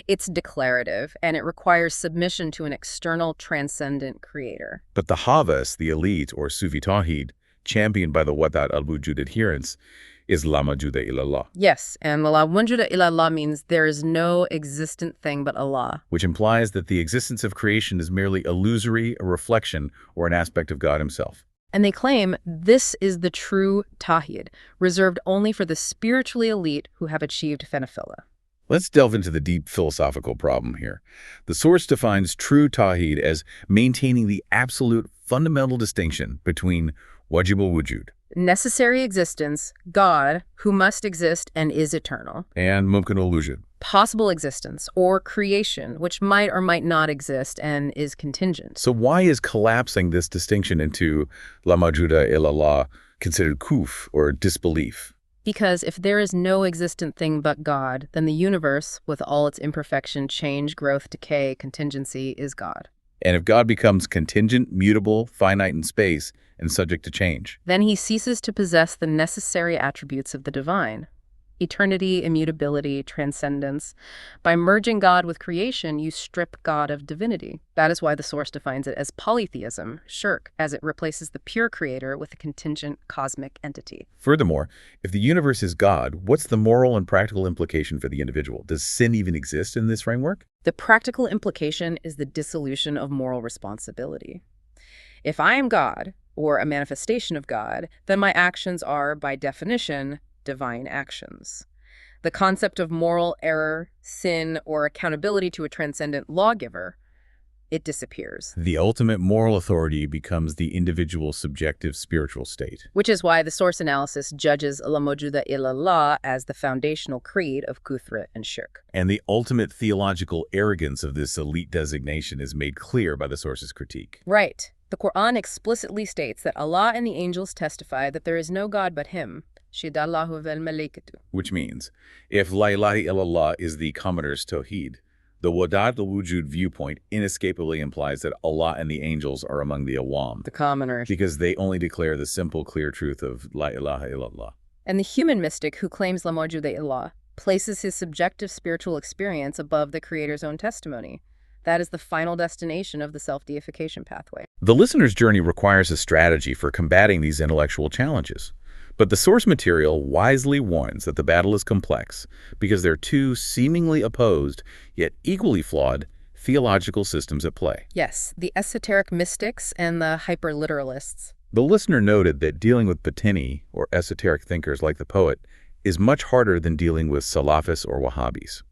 It's declarative, and it requires submission to an external, transcendent creator. But the Havas, the elite, or Sufi Tawhid, championed by the Wahdat al-Wujud adherents, is La Majuda illallah. Yes, and La Majuda illallah means there is no existent thing but Allah. Which implies that the existence of creation is merely illusory, a reflection, or an aspect of God himself. And they claim this is the true Tawhid, reserved only for the spiritually elite who have achieved Fenefila. Let's delve into the deep philosophical problem here. The source defines true Tawhid as maintaining the absolute fundamental distinction between Wajib al-Wujud Necessary existence, God, who must exist and is eternal. and Mumkin al-Wujud. Possible existence, or creation, which might or might not exist and is contingent. So why is collapsing this distinction into La Mawjuda illallah considered kuf, or disbelief? Because if there is no existent thing but God, then the universe, with all its imperfection, change, growth, decay, contingency, is God. And if God becomes contingent, mutable, finite in space, and subject to change, Then he ceases to possess the necessary attributes of the divine. Eternity, immutability, transcendence. By merging God with creation, you strip God of divinity. That is why the source defines it as polytheism, shirk, as it replaces the pure creator with a contingent cosmic entity. Furthermore, if the universe is God, what's the moral and practical implication for the individual? Does sin even exist in this framework? The practical implication is the dissolution of moral responsibility. If I am God, or a manifestation of God, then my actions are, by definition, divine actions. The concept of moral error, sin, or accountability to a transcendent lawgiver, it disappears. The ultimate moral authority becomes the individual's subjective spiritual state. Which is why the source analysis judges La Mawjuda illallah as the foundational creed of Kufr and Shirk. And the ultimate theological arrogance of this elite designation is made clear by the source's critique. Right. The Quran explicitly states that Allah and the angels testify that there is no God but Him. Shahidallahu wal malaikatu. Which means, if La ilaha illallah is the commoner's Tawhid, the Wahdat al-Wujud viewpoint inescapably implies that Allah and the angels are among the awam, The commoners. because they only declare the simple, clear truth of La ilaha illallah. And the human mystic who claims La Mawjuda illallah places his subjective spiritual experience above the Creator's own testimony. That is the final destination of the self-deification pathway. The listener's journey requires a strategy for combating these intellectual challenges. But the source material wisely warns that the battle is complex because there are two seemingly opposed, yet equally flawed, theological systems at play. Yes, the esoteric mystics and the hyper-literalists. The listener noted that dealing with Batini, or esoteric thinkers like the poet, is much harder than dealing with Salafis or Wahhabis.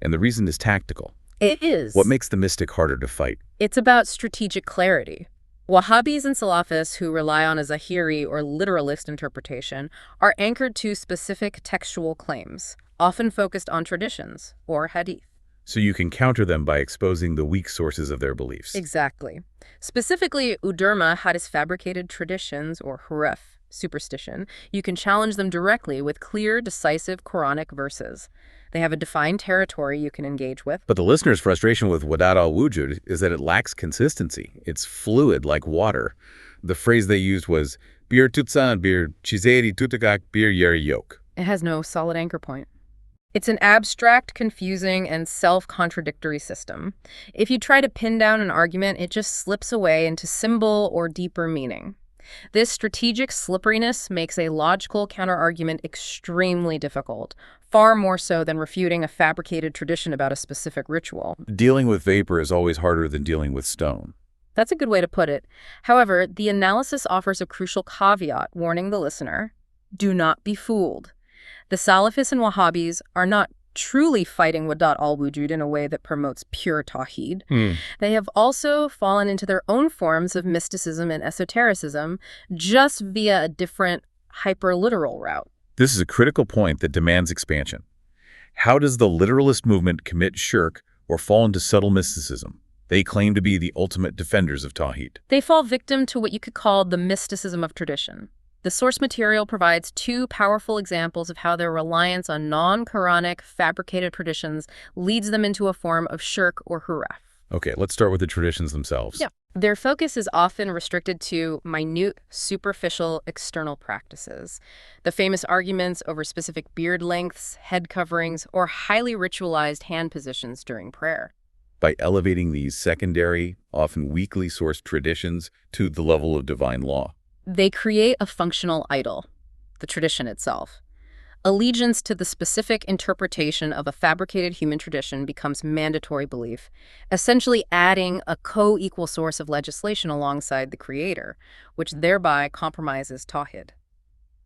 And the reason is tactical. It is. What makes the mystic harder to fight? It's about strategic clarity. Wahhabis and Salafis who rely on a Zahiri or literalist interpretation are anchored to specific textual claims, often focused on traditions or hadith. So you can counter them by exposing the weak sources of their beliefs. Exactly. Specifically, Udurma had his fabricated traditions or huruf, superstition. You can challenge them directly with clear, decisive Quranic verses. They have a defined territory you can engage with. But the listener's frustration with Wahdat al-Wujud is that it lacks consistency. It's fluid like water. The phrase they used was bir tutsan bir chizeri tutagak bir yeri yok. It has no solid anchor point. It's an abstract, confusing, and self-contradictory system. If you try to pin down an argument, it just slips away into symbol or deeper meaning. This strategic slipperiness makes a logical counterargument extremely difficult, far more so than refuting a fabricated tradition about a specific ritual. Dealing with vapor is always harder than dealing with stone. That's a good way to put it. However, the analysis offers a crucial caveat warning the listener, do not be fooled. The Salafis and Wahhabis are not truly fighting Wahdat al-Wujud in a way that promotes pure Tawhid. They have also fallen into their own forms of mysticism and esotericism, just via a different hyper-literal route. This is a critical point that demands expansion. How does the literalist movement commit shirk or fall into subtle mysticism? They claim to be the ultimate defenders of Tawhid. They fall victim to what you could call the mysticism of tradition. The source material provides two powerful examples of how their reliance on non-Quranic, fabricated traditions leads them into a form of shirk or huraf. Okay, let's start with the traditions themselves. Yeah. Their focus is often restricted to minute, superficial, external practices. The famous arguments over specific beard lengths, head coverings, or highly ritualized hand positions during prayer. By elevating these secondary, often weakly sourced traditions to the level of divine law. They create a functional idol, the tradition itself. Allegiance to the specific interpretation of a fabricated human tradition becomes mandatory belief, essentially adding a co-equal source of legislation alongside the creator, which thereby compromises Tawhid.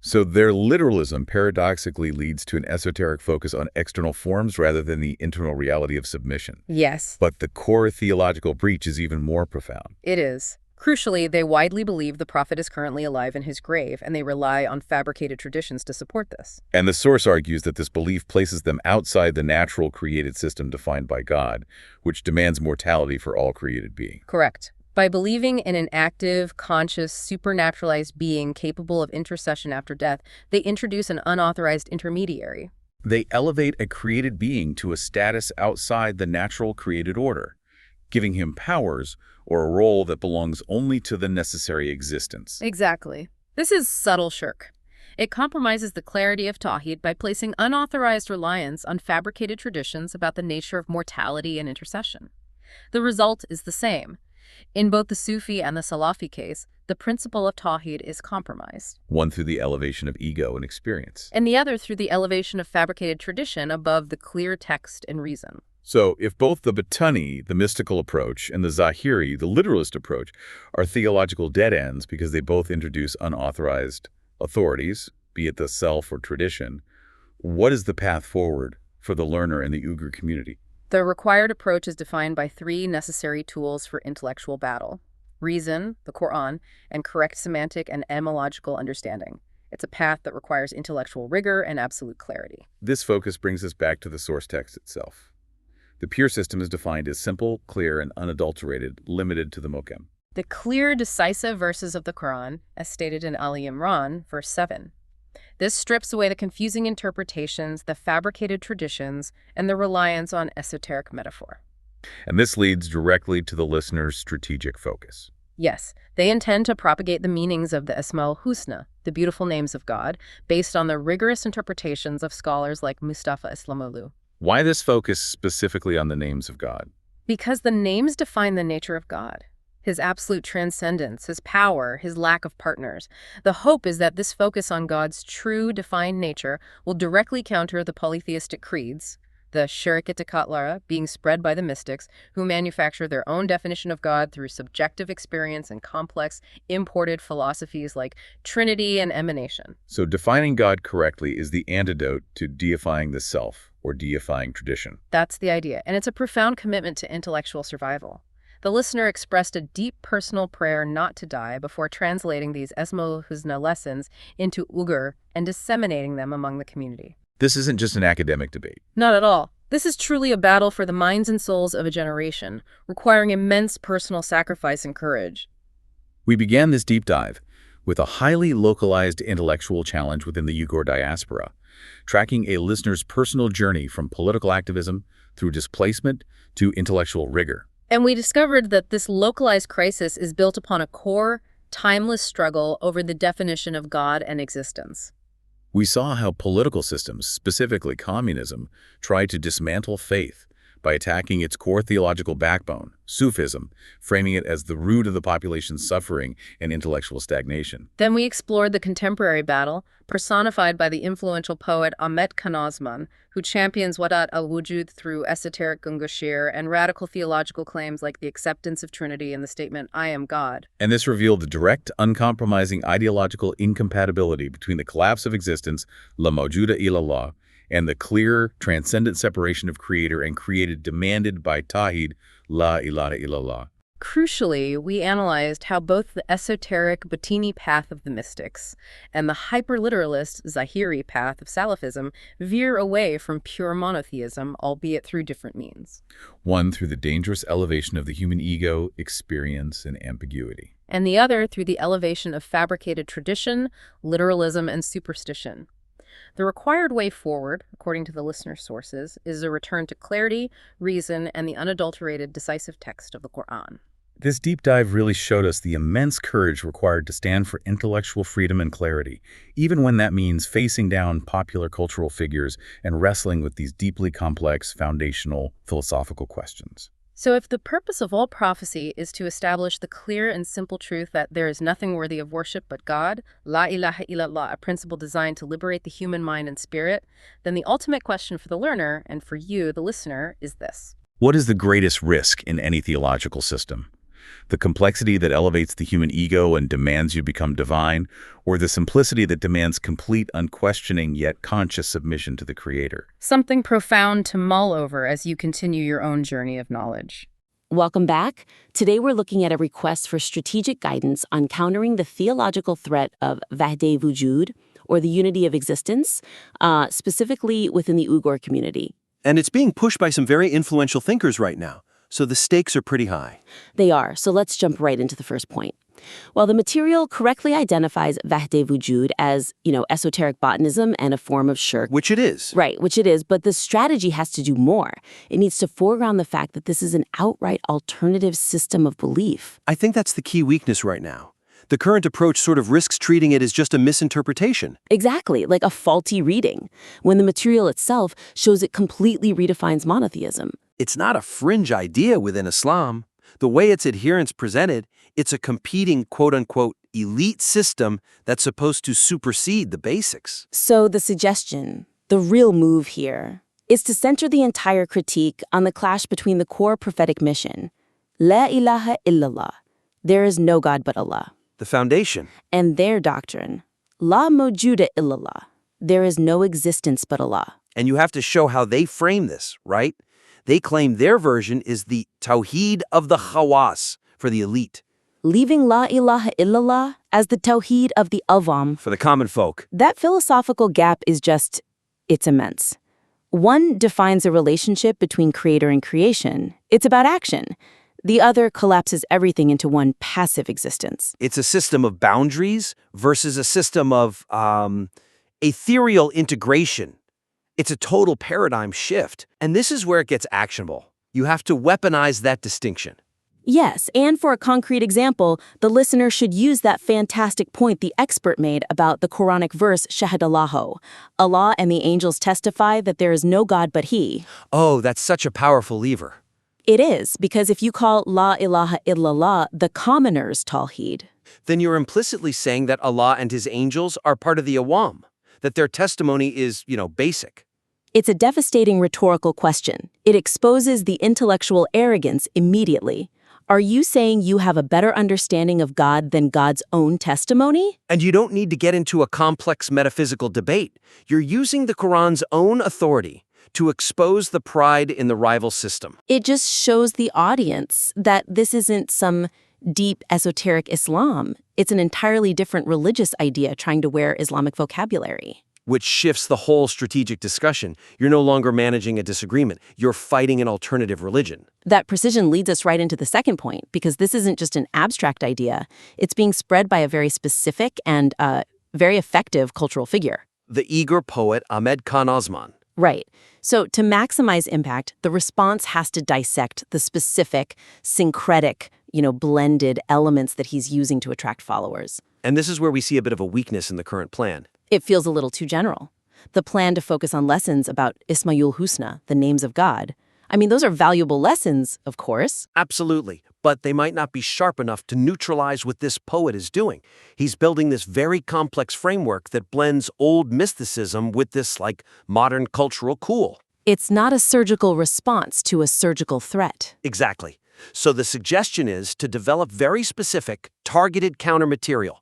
So their literalism paradoxically leads to an esoteric focus on external forms rather than the internal reality of submission. Yes, But the core theological breach is even more profound. it is. Crucially, they widely believe the prophet is currently alive in his grave, and they rely on fabricated traditions to support this. And the source argues that this belief places them outside the natural created system defined by God, which demands mortality for all created being. Correct. By believing in an active, conscious, supernaturalized being capable of intercession after death, they introduce an unauthorized intermediary. They elevate a created being to a status outside the natural created order, giving him powers or a role that belongs only to the necessary existence. Exactly. This is subtle shirk. It compromises the clarity of Tawhid by placing unauthorized reliance on fabricated traditions about the nature of mortality and intercession. The result is the same. In both the Sufi and the Salafi case, the principle of Tawhid is compromised, One through the elevation of ego and experience. and the other through the elevation of fabricated tradition above the clear text and reason. So if both the Batani, the mystical approach, and the Zahiri, the literalist approach, are theological dead ends because they both introduce unauthorized authorities, be it the self or tradition, what is the path forward for the learner in the Uyghur community? The required approach is defined by three necessary tools for intellectual battle: reason, the Quran, and correct semantic and etymological understanding. It's a path that requires intellectual rigor and absolute clarity. This focus brings us back to the source text itself. The pure system is defined as simple, clear, and unadulterated, limited to the Mokem. The clear, decisive verses of the Quran, as stated in Ali Imran, verse 7. This strips away the confusing interpretations, the fabricated traditions, and the reliance on esoteric metaphor. And this leads directly to the listener's strategic focus. Yes, they intend to propagate the meanings of the Asma'ul Husna, the beautiful names of God, based on the rigorous interpretations of scholars like Mustafa Islamolu. Why this focus specifically on the names of God? Because the names define the nature of God, his absolute transcendence, his power, his lack of partners. The hope is that this focus on God's true, defined nature will directly counter the polytheistic creeds, the Sharikat-e-Katlara, being spread by the mystics, who manufacture their own definition of God through subjective experience and complex, imported philosophies like Trinity and emanation. So defining God correctly is the antidote to deifying the self or deifying tradition. That's the idea, and it's a profound commitment to intellectual survival. The listener expressed a deep personal prayer not to die before translating these Asma'ul Husna lessons into Uyghur and disseminating them among the community. This isn't just an academic debate. Not at all. This is truly a battle for the minds and souls of a generation, requiring immense personal sacrifice and courage. We began this deep dive with a highly localized intellectual challenge within the Uyghur diaspora, tracking a listener's personal journey from political activism through displacement to intellectual rigor. And we discovered that this localized crisis is built upon a core, timeless struggle over the definition of God and existence. We saw how political systems, specifically communism, try to dismantle faith by attacking its core theological backbone, Sufism, framing it as the root of the population's suffering and intellectual stagnation. Then we explored the contemporary battle, personified by the influential poet Ahmet Khan Osman, who champions Wahdat al-Wujud through esoteric gungushir and radical theological claims like the acceptance of Trinity and the statement, I am God. And this revealed the direct, uncompromising ideological incompatibility between the collapse of existence, la mawjuda illallah, and the clear, transcendent separation of creator and created demanded by Tawhid, la ilaha illallah. Crucially, we analyzed how both the esoteric Batini path of the mystics and the hyperliteralist Zahiri path of Salafism veer away from pure monotheism, albeit through different means. One through the dangerous elevation of the human ego, experience, and ambiguity. And the other through the elevation of fabricated tradition, literalism, and superstition. The required way forward, according to the listener's sources, is a return to clarity, reason, and the unadulterated decisive text of the Quran. This deep dive really showed us the immense courage required to stand for intellectual freedom and clarity, even when that means facing down popular cultural figures and wrestling with these deeply complex, foundational, philosophical questions. So if the purpose of all prophecy is to establish the clear and simple truth that there is nothing worthy of worship but God, la ilaha illallah, a principle designed to liberate the human mind and spirit, then the ultimate question for the learner, and for you, the listener, is this. What is the greatest risk in any theological system? The complexity that elevates the human ego and demands you become divine, or the simplicity that demands complete, unquestioning, yet conscious submission to the Creator? Something profound to mull over as you continue your own journey of knowledge. Welcome back. Today we're looking at a request for strategic guidance on countering the theological threat of Wahdat Wujud, or the unity of existence, specifically within the Uyghur community. And it's being pushed by some very influential thinkers right now, so the stakes are pretty high. They are, so let's jump right into the first point. While the material correctly identifies Wahdat Wujud as, esoteric botanism and a form of shirk. Which it is. Right, which it is, but the strategy has to do more. It needs to foreground the fact that this is an outright alternative system of belief. I think that's the key weakness right now. The current approach sort of risks treating it as just a misinterpretation. Exactly, like a faulty reading, when the material itself shows it completely redefines monotheism. It's not a fringe idea within Islam. The way its adherents present it, it's a competing, quote-unquote, elite system that's supposed to supersede the basics. So the suggestion, the real move here, is to center the entire critique on the clash between the core prophetic mission, La ilaha illallah, there is no God but Allah. The foundation. And their doctrine, La mawjuda illallah, there is no existence but Allah. And you have to show how they frame this, right? They claim their version is the Tawhid of the Khawas for the elite. Leaving La ilaha illallah as the Tawhid of the Awam. For the common folk. That philosophical gap is it's immense. One defines a relationship between creator and creation. It's about action. The other collapses everything into one passive existence. It's a system of boundaries versus a system of ethereal integration. It's a total paradigm shift. And this is where it gets actionable. You have to weaponize that distinction. Yes, and for a concrete example, the listener should use that fantastic point the expert made about the Quranic verse, Shahadallahu. Allah and the angels testify that there is no God but He. Oh, that's such a powerful lever. It is, because if you call La ilaha illallah the commoner's Tawhid, then you're implicitly saying that Allah and His angels are part of the Awam, that their testimony is, basic. It's a devastating rhetorical question. It exposes the intellectual arrogance immediately. Are you saying you have a better understanding of God than God's own testimony? And you don't need to get into a complex metaphysical debate. You're using the Quran's own authority to expose the pride in the rival system. It just shows the audience that this isn't some deep esoteric Islam. It's an entirely different religious idea trying to wear Islamic vocabulary. Which shifts the whole strategic discussion. You're no longer managing a disagreement. You're fighting an alternative religion. That precision leads us right into the second point, because this isn't just an abstract idea. It's being spread by a very specific and very effective cultural figure. The Uyghur poet Ahmed Khan Osman. Right. So to maximize impact, the response has to dissect the specific, syncretic, blended elements that he's using to attract followers. And this is where we see a bit of a weakness in the current plan. It feels a little too general. The plan to focus on lessons about Ismaul Husna, the names of God. I mean, those are valuable lessons, of course. Absolutely. But they might not be sharp enough to neutralize what this poet is doing. He's building this very complex framework that blends old mysticism with this, modern cultural cool. It's not a surgical response to a surgical threat. Exactly. So the suggestion is to develop very specific, targeted countermaterial.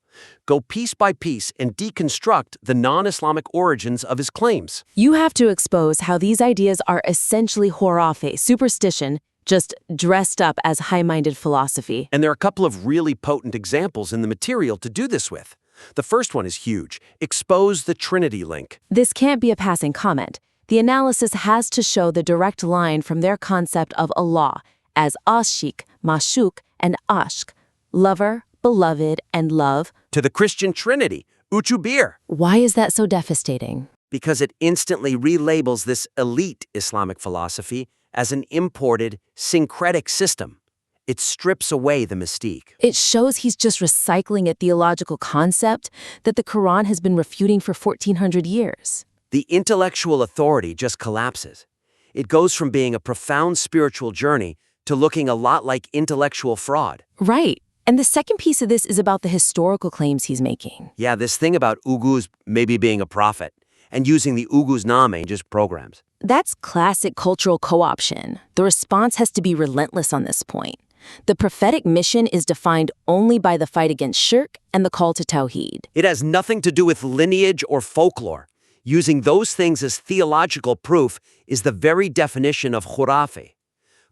Go piece by piece and deconstruct the non-Islamic origins of his claims. You have to expose how these ideas are essentially khurafe, superstition, just dressed up as high-minded philosophy. And there are a couple of really potent examples in the material to do this with. The first one is huge. Expose the Trinity link. This can't be a passing comment. The analysis has to show the direct line from their concept of Allah as ashik, mashuk, and ashq, lover, beloved, and love, to the Christian Trinity, Uchubir. Why is that so devastating? Because it instantly relabels this elite Islamic philosophy as an imported, syncretic system. It strips away the mystique. It shows he's just recycling a theological concept that the Quran has been refuting for 1,400 years. The intellectual authority just collapses. It goes from being a profound spiritual journey to looking a lot like intellectual fraud. Right. And the second piece of this is about the historical claims he's making. Yeah, this thing about Ugus maybe being a prophet and using the Ugus name in just programs. That's classic cultural co-option. The response has to be relentless on this point. The prophetic mission is defined only by the fight against shirk and the call to Tawhid. It has nothing to do with lineage or folklore. Using those things as theological proof is the very definition of khurafi.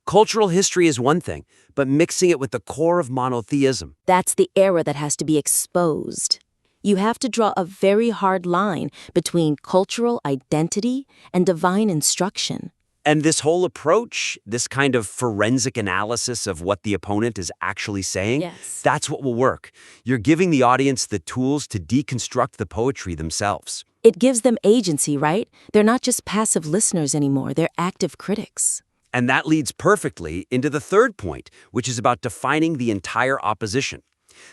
Cultural history is one thing, but mixing it with the core of monotheism. That's the error that has to be exposed. You have to draw a very hard line between cultural identity and divine instruction. And this whole approach, this kind of forensic analysis of what the opponent is actually saying, Yes. that's what will work. You're giving the audience the tools to deconstruct the poetry themselves. It gives them agency, right? They're not just passive listeners anymore, they're active critics. And that leads perfectly into the third point, which is about defining the entire opposition.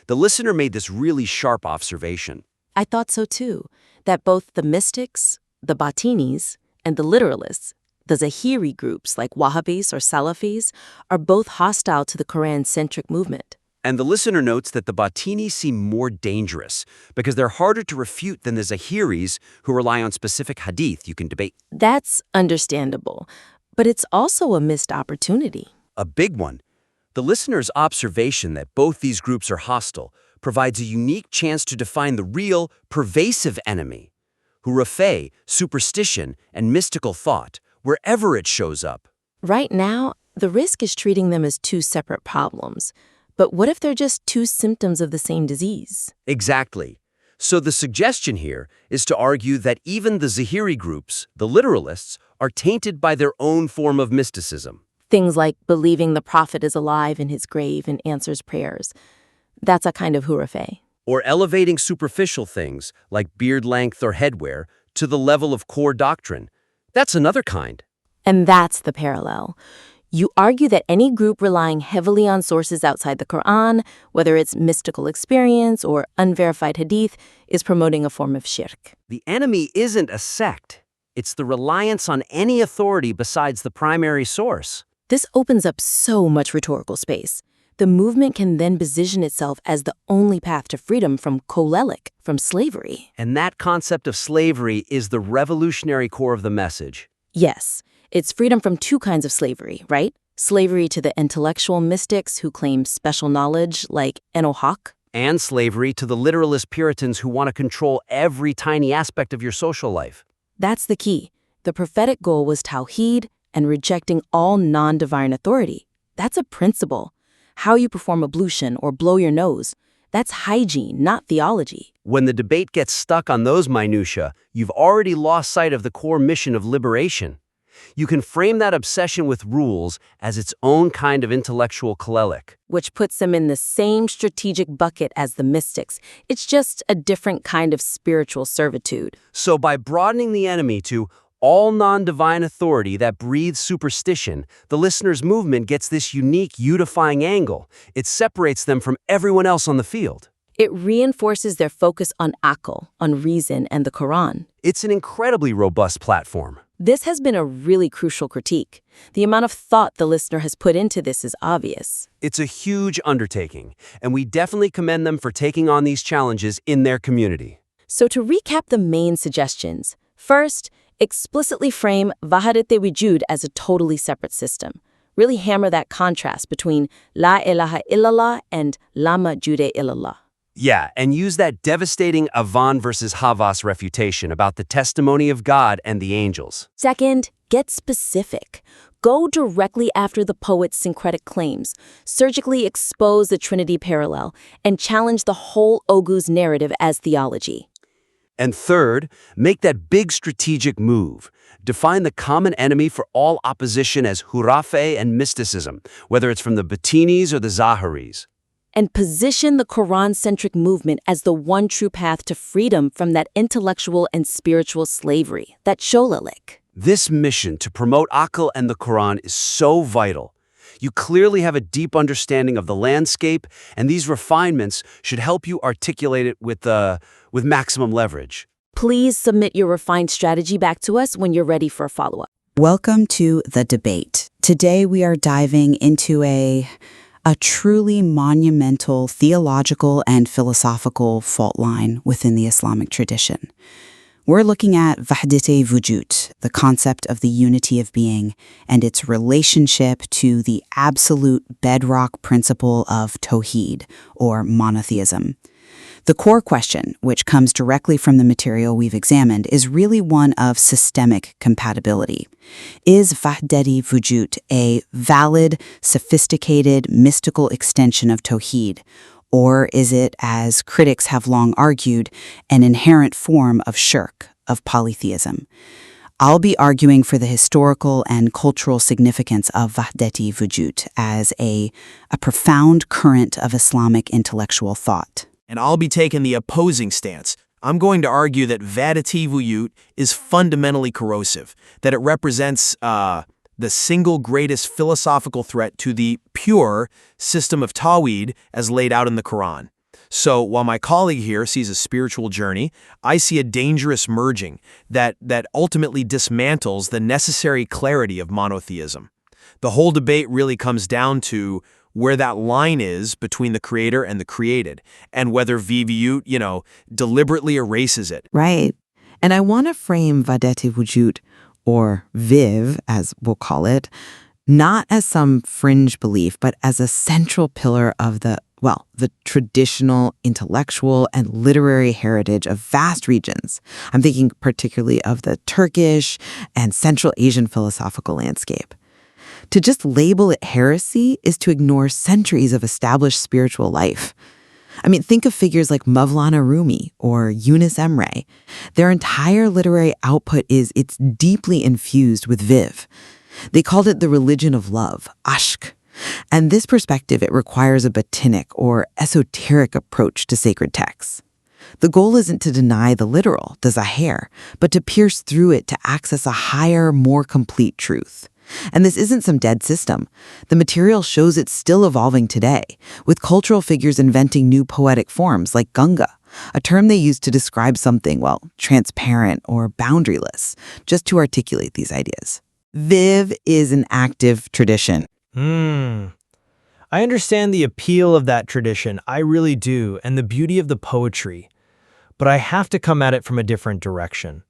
The listener made this really sharp observation. I thought so too, that both the mystics, the Batinis, and the literalists, the Zahiri groups like Wahhabis or Salafis, are both hostile to the Quran-centric movement. And the listener notes that the Batini seem more dangerous because they're harder to refute than the Zahiris, who rely on specific hadith you can debate. That's understandable, but it's also a missed opportunity. A big one. The listener's observation that both these groups are hostile provides a unique chance to define the real, pervasive enemy. Hurafeh, superstition, and mystical thought, wherever it shows up. Right now, the risk is treating them as two separate problems. But what if they're just two symptoms of the same disease? Exactly. So the suggestion here is to argue that even the Zahiri groups, the literalists, are tainted by their own form of mysticism. Things like believing the prophet is alive in his grave and answers prayers. That's a kind of hurafeh. Or elevating superficial things, like beard length or headwear, to the level of core doctrine. That's another kind. And that's the parallel. You argue that any group relying heavily on sources outside the Quran, whether it's mystical experience or unverified hadith, is promoting a form of shirk. The enemy isn't a sect. It's the reliance on any authority besides the primary source. This opens up so much rhetorical space. The movement can then position itself as the only path to freedom from kolelik, from slavery. And that concept of slavery is the revolutionary core of the message. Yes, it's freedom from two kinds of slavery, right? Slavery to the intellectual mystics who claim special knowledge, like Enoch. And slavery to the literalist Puritans who want to control every tiny aspect of your social life. That's the key. The prophetic goal was Tawhid and rejecting all non-divine authority. That's a principle. How you perform ablution or blow your nose, that's hygiene, not theology. When the debate gets stuck on those minutiae, you've already lost sight of the core mission of liberation. You can frame that obsession with rules as its own kind of intellectual kolelik. Which puts them in the same strategic bucket as the mystics. It's just a different kind of spiritual servitude. So by broadening the enemy to all non-divine authority that breathes superstition, the listener's movement gets this unique unifying angle. It separates them from everyone else on the field. It reinforces their focus on aql, on reason, and the Quran. It's an incredibly robust platform. This has been a really crucial critique. The amount of thought the listener has put into this is obvious. It's a huge undertaking, and we definitely commend them for taking on these challenges in their community. So to recap the main suggestions, first, explicitly frame Wahdat al-Wujud as a totally separate system. Really hammer that contrast between La ilaha illallah and La mawjuda illallah. Yeah, and use that devastating Avan versus Havas refutation about the testimony of God and the angels. Second, get specific. Go directly after the poet's syncretic claims, surgically expose the Trinity parallel, and challenge the whole Oghuz narrative as theology. And third, make that big strategic move. Define the common enemy for all opposition as hurafeh and mysticism, whether it's from the Batinis or the Zahiris. And position the Quran-centric movement as the one true path to freedom from that intellectual and spiritual slavery, that sholalik. This mission to promote aql and the Quran is so vital. You clearly have a deep understanding of the landscape, and these refinements should help you articulate it with maximum leverage. Please submit your refined strategy back to us when you're ready for a follow-up. Welcome to The Debate. Today we are diving into a truly monumental theological and philosophical fault line within the Islamic tradition. We're looking at Wahdat al-Wujud, the concept of the unity of being, and its relationship to the absolute bedrock principle of Tawhid, or monotheism. The core question, which comes directly from the material we've examined, is really one of systemic compatibility. Is Wahdat al-Wujud a valid, sophisticated, mystical extension of Tawhid? Or is it, as critics have long argued, an inherent form of shirk, of polytheism? I'll be arguing for the historical and cultural significance of Wahdat al-Wujud as a profound current of Islamic intellectual thought. And I'll be taking the opposing stance. I'm going to argue that Wahdat al-Wujud is fundamentally corrosive, that it represents the single greatest philosophical threat to the pure system of Tawhid as laid out in the Quran. So while my colleague here sees a spiritual journey, I see a dangerous merging that ultimately dismantles the necessary clarity of monotheism. The whole debate really comes down to where that line is between the creator and the created, and whether Wujud, deliberately erases it. Right. And I want to frame Wahdat al-Wujud, or Viv, as we'll call it, not as some fringe belief, but as a central pillar of the traditional intellectual and literary heritage of vast regions. I'm thinking particularly of the Turkish and Central Asian philosophical landscape. To just label it heresy is to ignore centuries of established spiritual life. Think of figures like Mevlana Rumi or Yunus Emre. Their entire literary output it's deeply infused with Viv. They called it the religion of love, ashq. And this perspective, it requires a batinic or esoteric approach to sacred texts. The goal isn't to deny the literal, the zahir, but to pierce through it to access a higher, more complete truth. And this isn't some dead system. The material shows it's still evolving today, with cultural figures inventing new poetic forms like Ganga, a term they use to describe something, transparent or boundaryless, just to articulate these ideas. Viv is an active tradition. I understand the appeal of that tradition, I really do, and the beauty of the poetry. But I have to come at it from a different direction.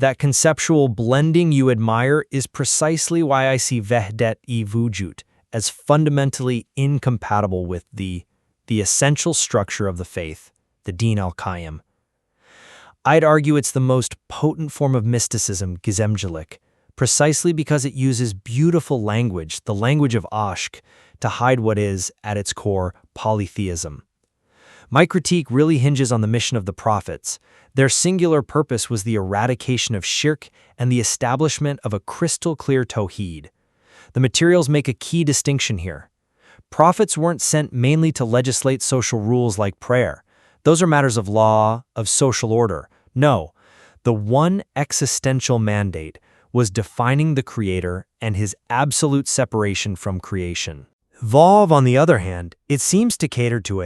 That conceptual blending you admire is precisely why I see Wahdat al-Wujud as fundamentally incompatible with the essential structure of the faith, the Din al-Qayyim. I'd argue it's the most potent form of mysticism, gizemcilik, precisely because it uses beautiful language, the language of ashq, to hide what is, at its core, polytheism. My critique really hinges on the mission of the prophets. Their singular purpose was the eradication of shirk and the establishment of a crystal-clear Tawhid. The materials make a key distinction here. Prophets weren't sent mainly to legislate social rules like prayer. Those are matters of law, of social order. No, the one existential mandate was defining the Creator and his absolute separation from creation. Vav, on the other hand, it seems to cater to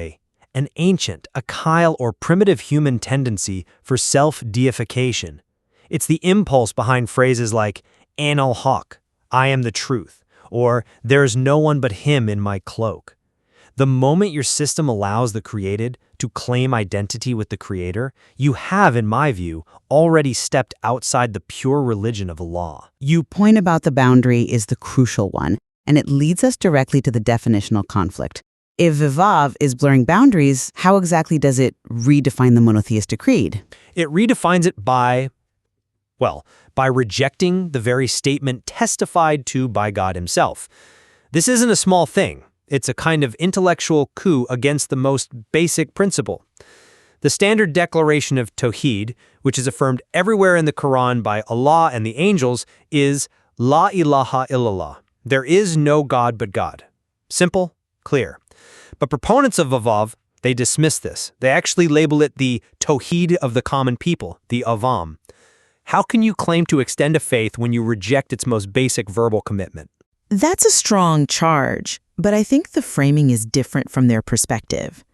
an ancient, archaic or primitive human tendency for self-deification. It's the impulse behind phrases like, An al-Haq, I am the truth, or there is no one but him in my cloak. The moment your system allows the created to claim identity with the Creator, you have, in my view, already stepped outside the pure religion of Allah. Your point about the boundary is the crucial one, and it leads us directly to the definitional conflict. If Vav is blurring boundaries, how exactly does it redefine the monotheistic creed? It redefines it by rejecting the very statement testified to by God himself. This isn't a small thing. It's a kind of intellectual coup against the most basic principle. The standard declaration of Tawhid, which is affirmed everywhere in the Quran by Allah and the angels, is La ilaha illallah. There is no God but God. Simple, clear. But proponents of Vav, they dismiss this. They actually label it the Tawhid of the common people, the Avam. How can you claim to extend a faith when you reject its most basic verbal commitment? That's a strong charge, but I think the framing is different from their perspective.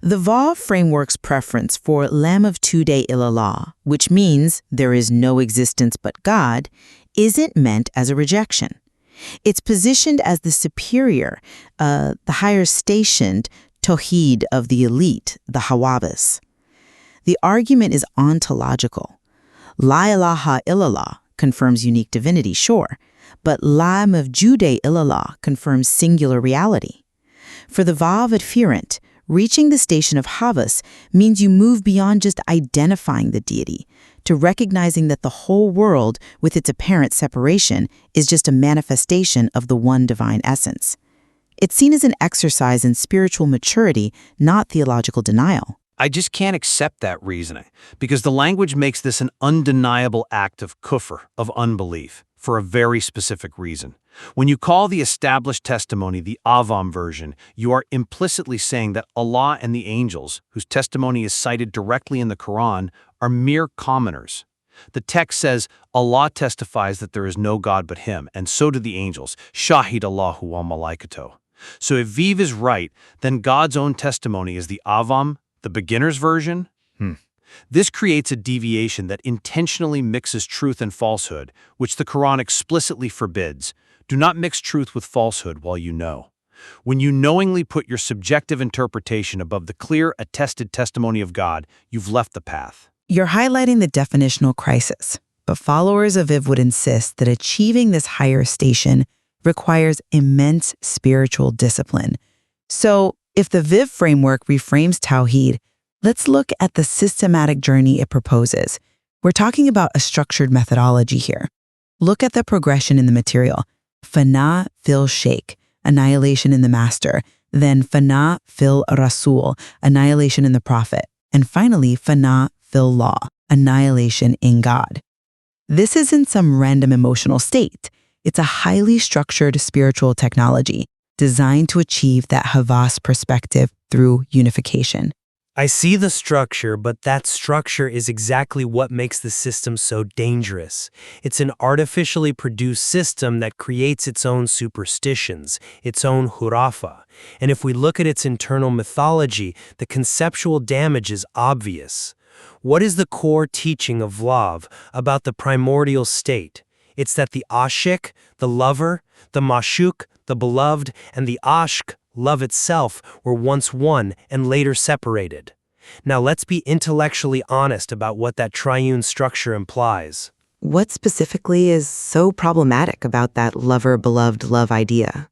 The Vav framework's preference for Lam of Tuday Ilallah, which means there is no existence but God, isn't meant as a rejection. It's positioned as the superior, the higher stationed Tawhid of the elite, the Hawabis. The argument is ontological. La ilaha illallah confirms unique divinity, sure, but La mawjuda illallah confirms singular reality. For the Vav adherent, reaching the station of Havas means you move beyond just identifying the deity to recognizing that the whole world, with its apparent separation, is just a manifestation of the one divine essence. It's seen as an exercise in spiritual maturity, not theological denial. I just can't accept that reasoning, because the language makes this an undeniable act of kufr, of unbelief, for a very specific reason. When you call the established testimony the Avam version, you are implicitly saying that Allah and the angels, whose testimony is cited directly in the Quran, are mere commoners. The text says, Allah testifies that there is no God but Him, and so do the angels, Shahid Allahu wa malaikato. So if Viv is right, then God's own testimony is the Avam, the beginner's version? This creates a deviation that intentionally mixes truth and falsehood, which the Quran explicitly forbids. Do not mix truth with falsehood while you know. When you knowingly put your subjective interpretation above the clear, attested testimony of God, you've left the path. You're highlighting the definitional crisis, but followers of Viv would insist that achieving this higher station requires immense spiritual discipline. So, if the Viv framework reframes Tawhid, let's look at the systematic journey it proposes. We're talking about a structured methodology here. Look at the progression in the material. Fana fil Sheikh, annihilation in the Master, then Fana fil Rasul, annihilation in the Prophet, and finally Fana fil Law, annihilation in God. This isn't some random emotional state. It's a highly structured spiritual technology designed to achieve that Havas perspective through unification. I see the structure, but that structure is exactly what makes the system so dangerous. It's an artificially produced system that creates its own superstitions, its own hurafa. And if we look at its internal mythology, the conceptual damage is obvious. What is the core teaching of Lav about the primordial state? It's that the ashik, the lover, the mashuk, the beloved, and the ashk, love itself, were once one and later separated. Now let's be intellectually honest about what that triune structure implies. What specifically is so problematic about that lover-beloved love idea?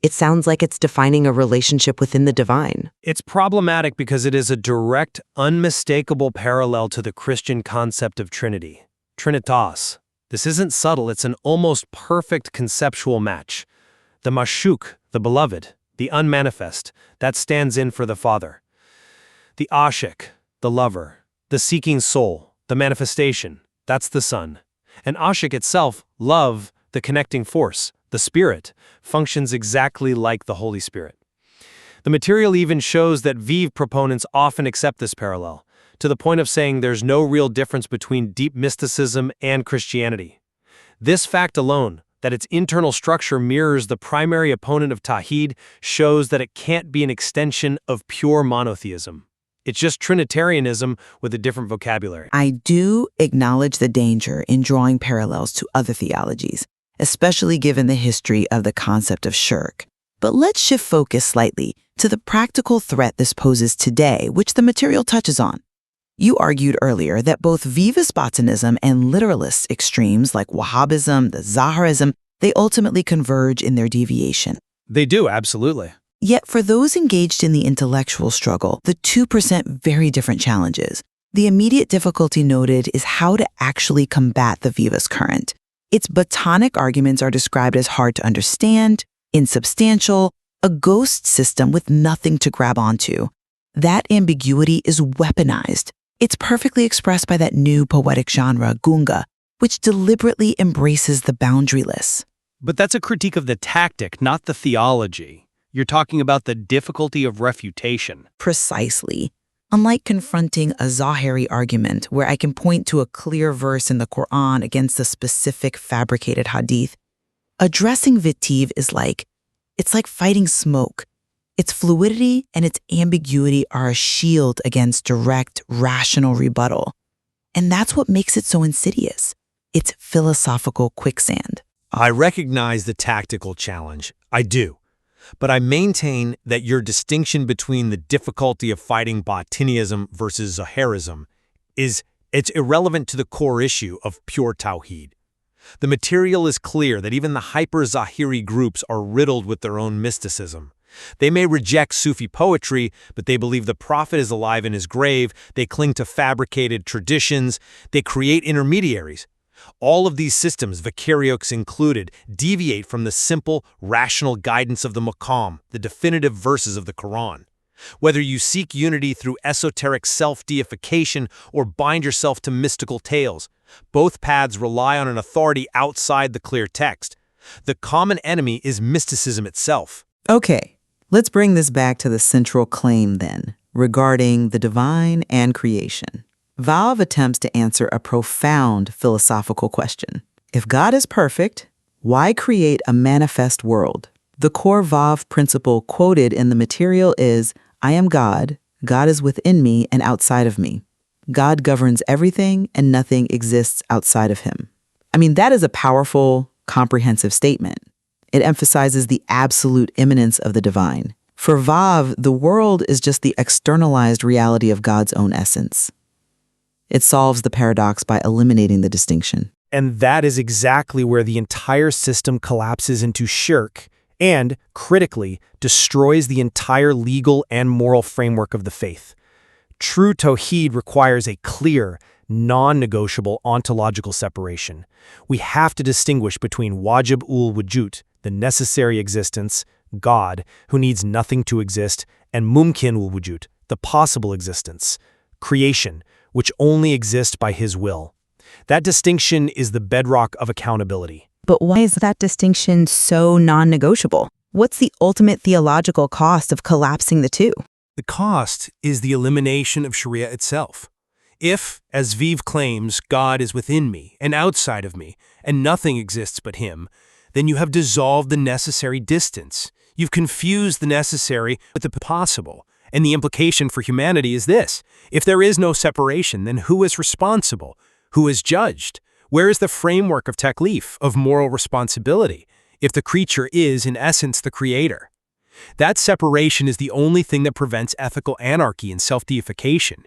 It sounds like it's defining a relationship within the divine. It's problematic because it is a direct, unmistakable parallel to the Christian concept of Trinity. Trinitas. This isn't subtle, it's an almost perfect conceptual match. The mashuk, the beloved, the unmanifest, that stands in for the Father. The ashik, the lover, the seeking soul, the manifestation, that's the Son. And ashik itself, love, the connecting force, the Spirit, functions exactly like the Holy Spirit. The material even shows that Viv proponents often accept this parallel, to the point of saying there's no real difference between deep mysticism and Christianity. This fact alone, that its internal structure mirrors the primary opponent of Tawhid, shows that it can't be an extension of pure monotheism. It's just Trinitarianism with a different vocabulary. I do acknowledge the danger in drawing parallels to other theologies, especially given the history of the concept of shirk. But let's shift focus slightly to the practical threat this poses today, which the material touches on. You argued earlier that both Vivas-Botanism and literalist extremes like Wahhabism, the Zaharism, they ultimately converge in their deviation. They do, absolutely. Yet for those engaged in the intellectual struggle, the two present very different challenges. The immediate difficulty noted is how to actually combat the Vivas current. Its Botanic arguments are described as hard to understand, insubstantial, a ghost system with nothing to grab onto. That ambiguity is weaponized. It's perfectly expressed by that new poetic genre, Gunga, which deliberately embraces the boundaryless. But that's a critique of the tactic, not the theology. You're talking about the difficulty of refutation. Precisely. Unlike confronting a Zahiri argument where I can point to a clear verse in the Quran against a specific fabricated hadith, addressing Vitiv is it's like fighting smoke. Its fluidity and its ambiguity are a shield against direct, rational rebuttal. And that's what makes it so insidious. It's philosophical quicksand. I recognize the tactical challenge. I do. But I maintain that your distinction between the difficulty of fighting Botinism versus Zaharism is It's irrelevant to the core issue of pure Tawhid. The material is clear that even the hyper-Zahiri groups are riddled with their own mysticism. They may reject Sufi poetry, but they believe the Prophet is alive in his grave, they cling to fabricated traditions, they create intermediaries. All of these systems, vicarious included, deviate from the simple, rational guidance of the Maqam, the definitive verses of the Quran. Whether you seek unity through esoteric self-deification or bind yourself to mystical tales, both paths rely on an authority outside the clear text. The common enemy is mysticism itself. Okay, let's bring this back to the central claim then, regarding the divine and creation. Vav attempts to answer a profound philosophical question. If God is perfect, why create a manifest world? The core Vav principle quoted in the material is, I am God, God is within me and outside of me. God governs everything and nothing exists outside of him. I mean, that is a powerful, comprehensive statement. It emphasizes the absolute immanence of the divine. For Vav, the world is just the externalized reality of God's own essence. It solves the paradox by eliminating the distinction. And that is exactly where the entire system collapses into shirk and, critically, destroys the entire legal and moral framework of the faith. True Tawhid requires a clear, non-negotiable ontological separation. We have to distinguish between Wajib al-Wujud, the necessary existence, God, who needs nothing to exist, and Mumkin al-Wujud, the possible existence, creation, which only exists by his will. That distinction is the bedrock of accountability. But why is that distinction so non-negotiable? What's the ultimate theological cost of collapsing the two? The cost is the elimination of Sharia itself. If, as Vive claims, God is within me and outside of me, and nothing exists but him, then you have dissolved the necessary distance. You've confused the necessary with the possible. And the implication for humanity is this: if there is no separation, then who is responsible? Who is judged? Where is the framework of taklif, of moral responsibility, if the creature is, in essence, the creator? That separation is the only thing that prevents ethical anarchy and self-deification.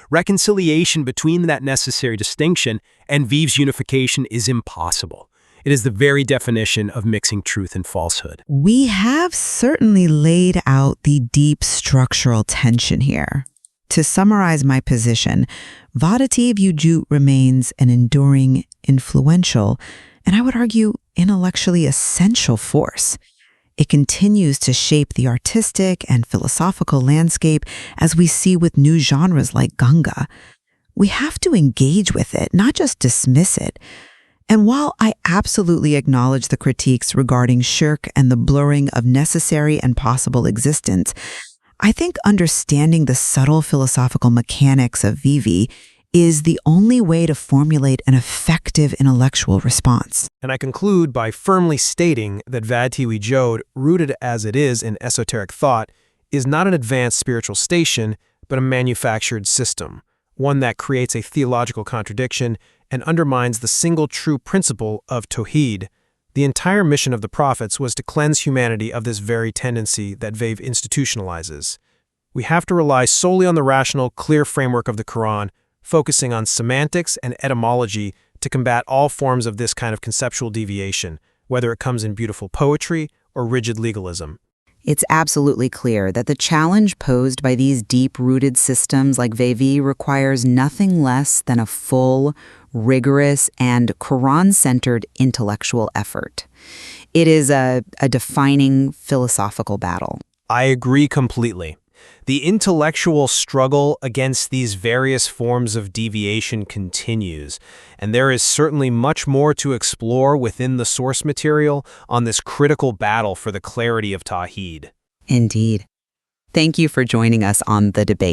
Reconciliation between that necessary distinction and Vive's unification is impossible. It is the very definition of mixing truth and falsehood. We have certainly laid out the deep structural tension here. To summarize my position, Wahdat al-Wujud remains an enduring, influential, and I would argue intellectually essential force. It continues to shape the artistic and philosophical landscape as we see with new genres like Ganga. We have to engage with it, not just dismiss it. And while I absolutely acknowledge the critiques regarding shirk and the blurring of necessary and possible existence, I think understanding the subtle philosophical mechanics of Vivi is the only way to formulate an effective intellectual response. And I conclude by firmly stating that Wahdat al-Wujud, rooted as it is in esoteric thought, is not an advanced spiritual station, but a manufactured system, one that creates a theological contradiction and undermines the single true principle of Tawhid. The entire mission of the prophets was to cleanse humanity of this very tendency that Vive institutionalizes. We have to rely solely on the rational, clear framework of the Quran, focusing on semantics and etymology to combat all forms of this kind of conceptual deviation, whether it comes in beautiful poetry or rigid legalism. It's absolutely clear that the challenge posed by these deep-rooted systems like Vivi requires nothing less than a full, rigorous, and Quran-centered intellectual effort. It is a defining philosophical battle. I agree completely. The intellectual struggle against these various forms of deviation continues, and there is certainly much more to explore within the source material on this critical battle for the clarity of Tawhid. Indeed. Thank you for joining us on The Debate.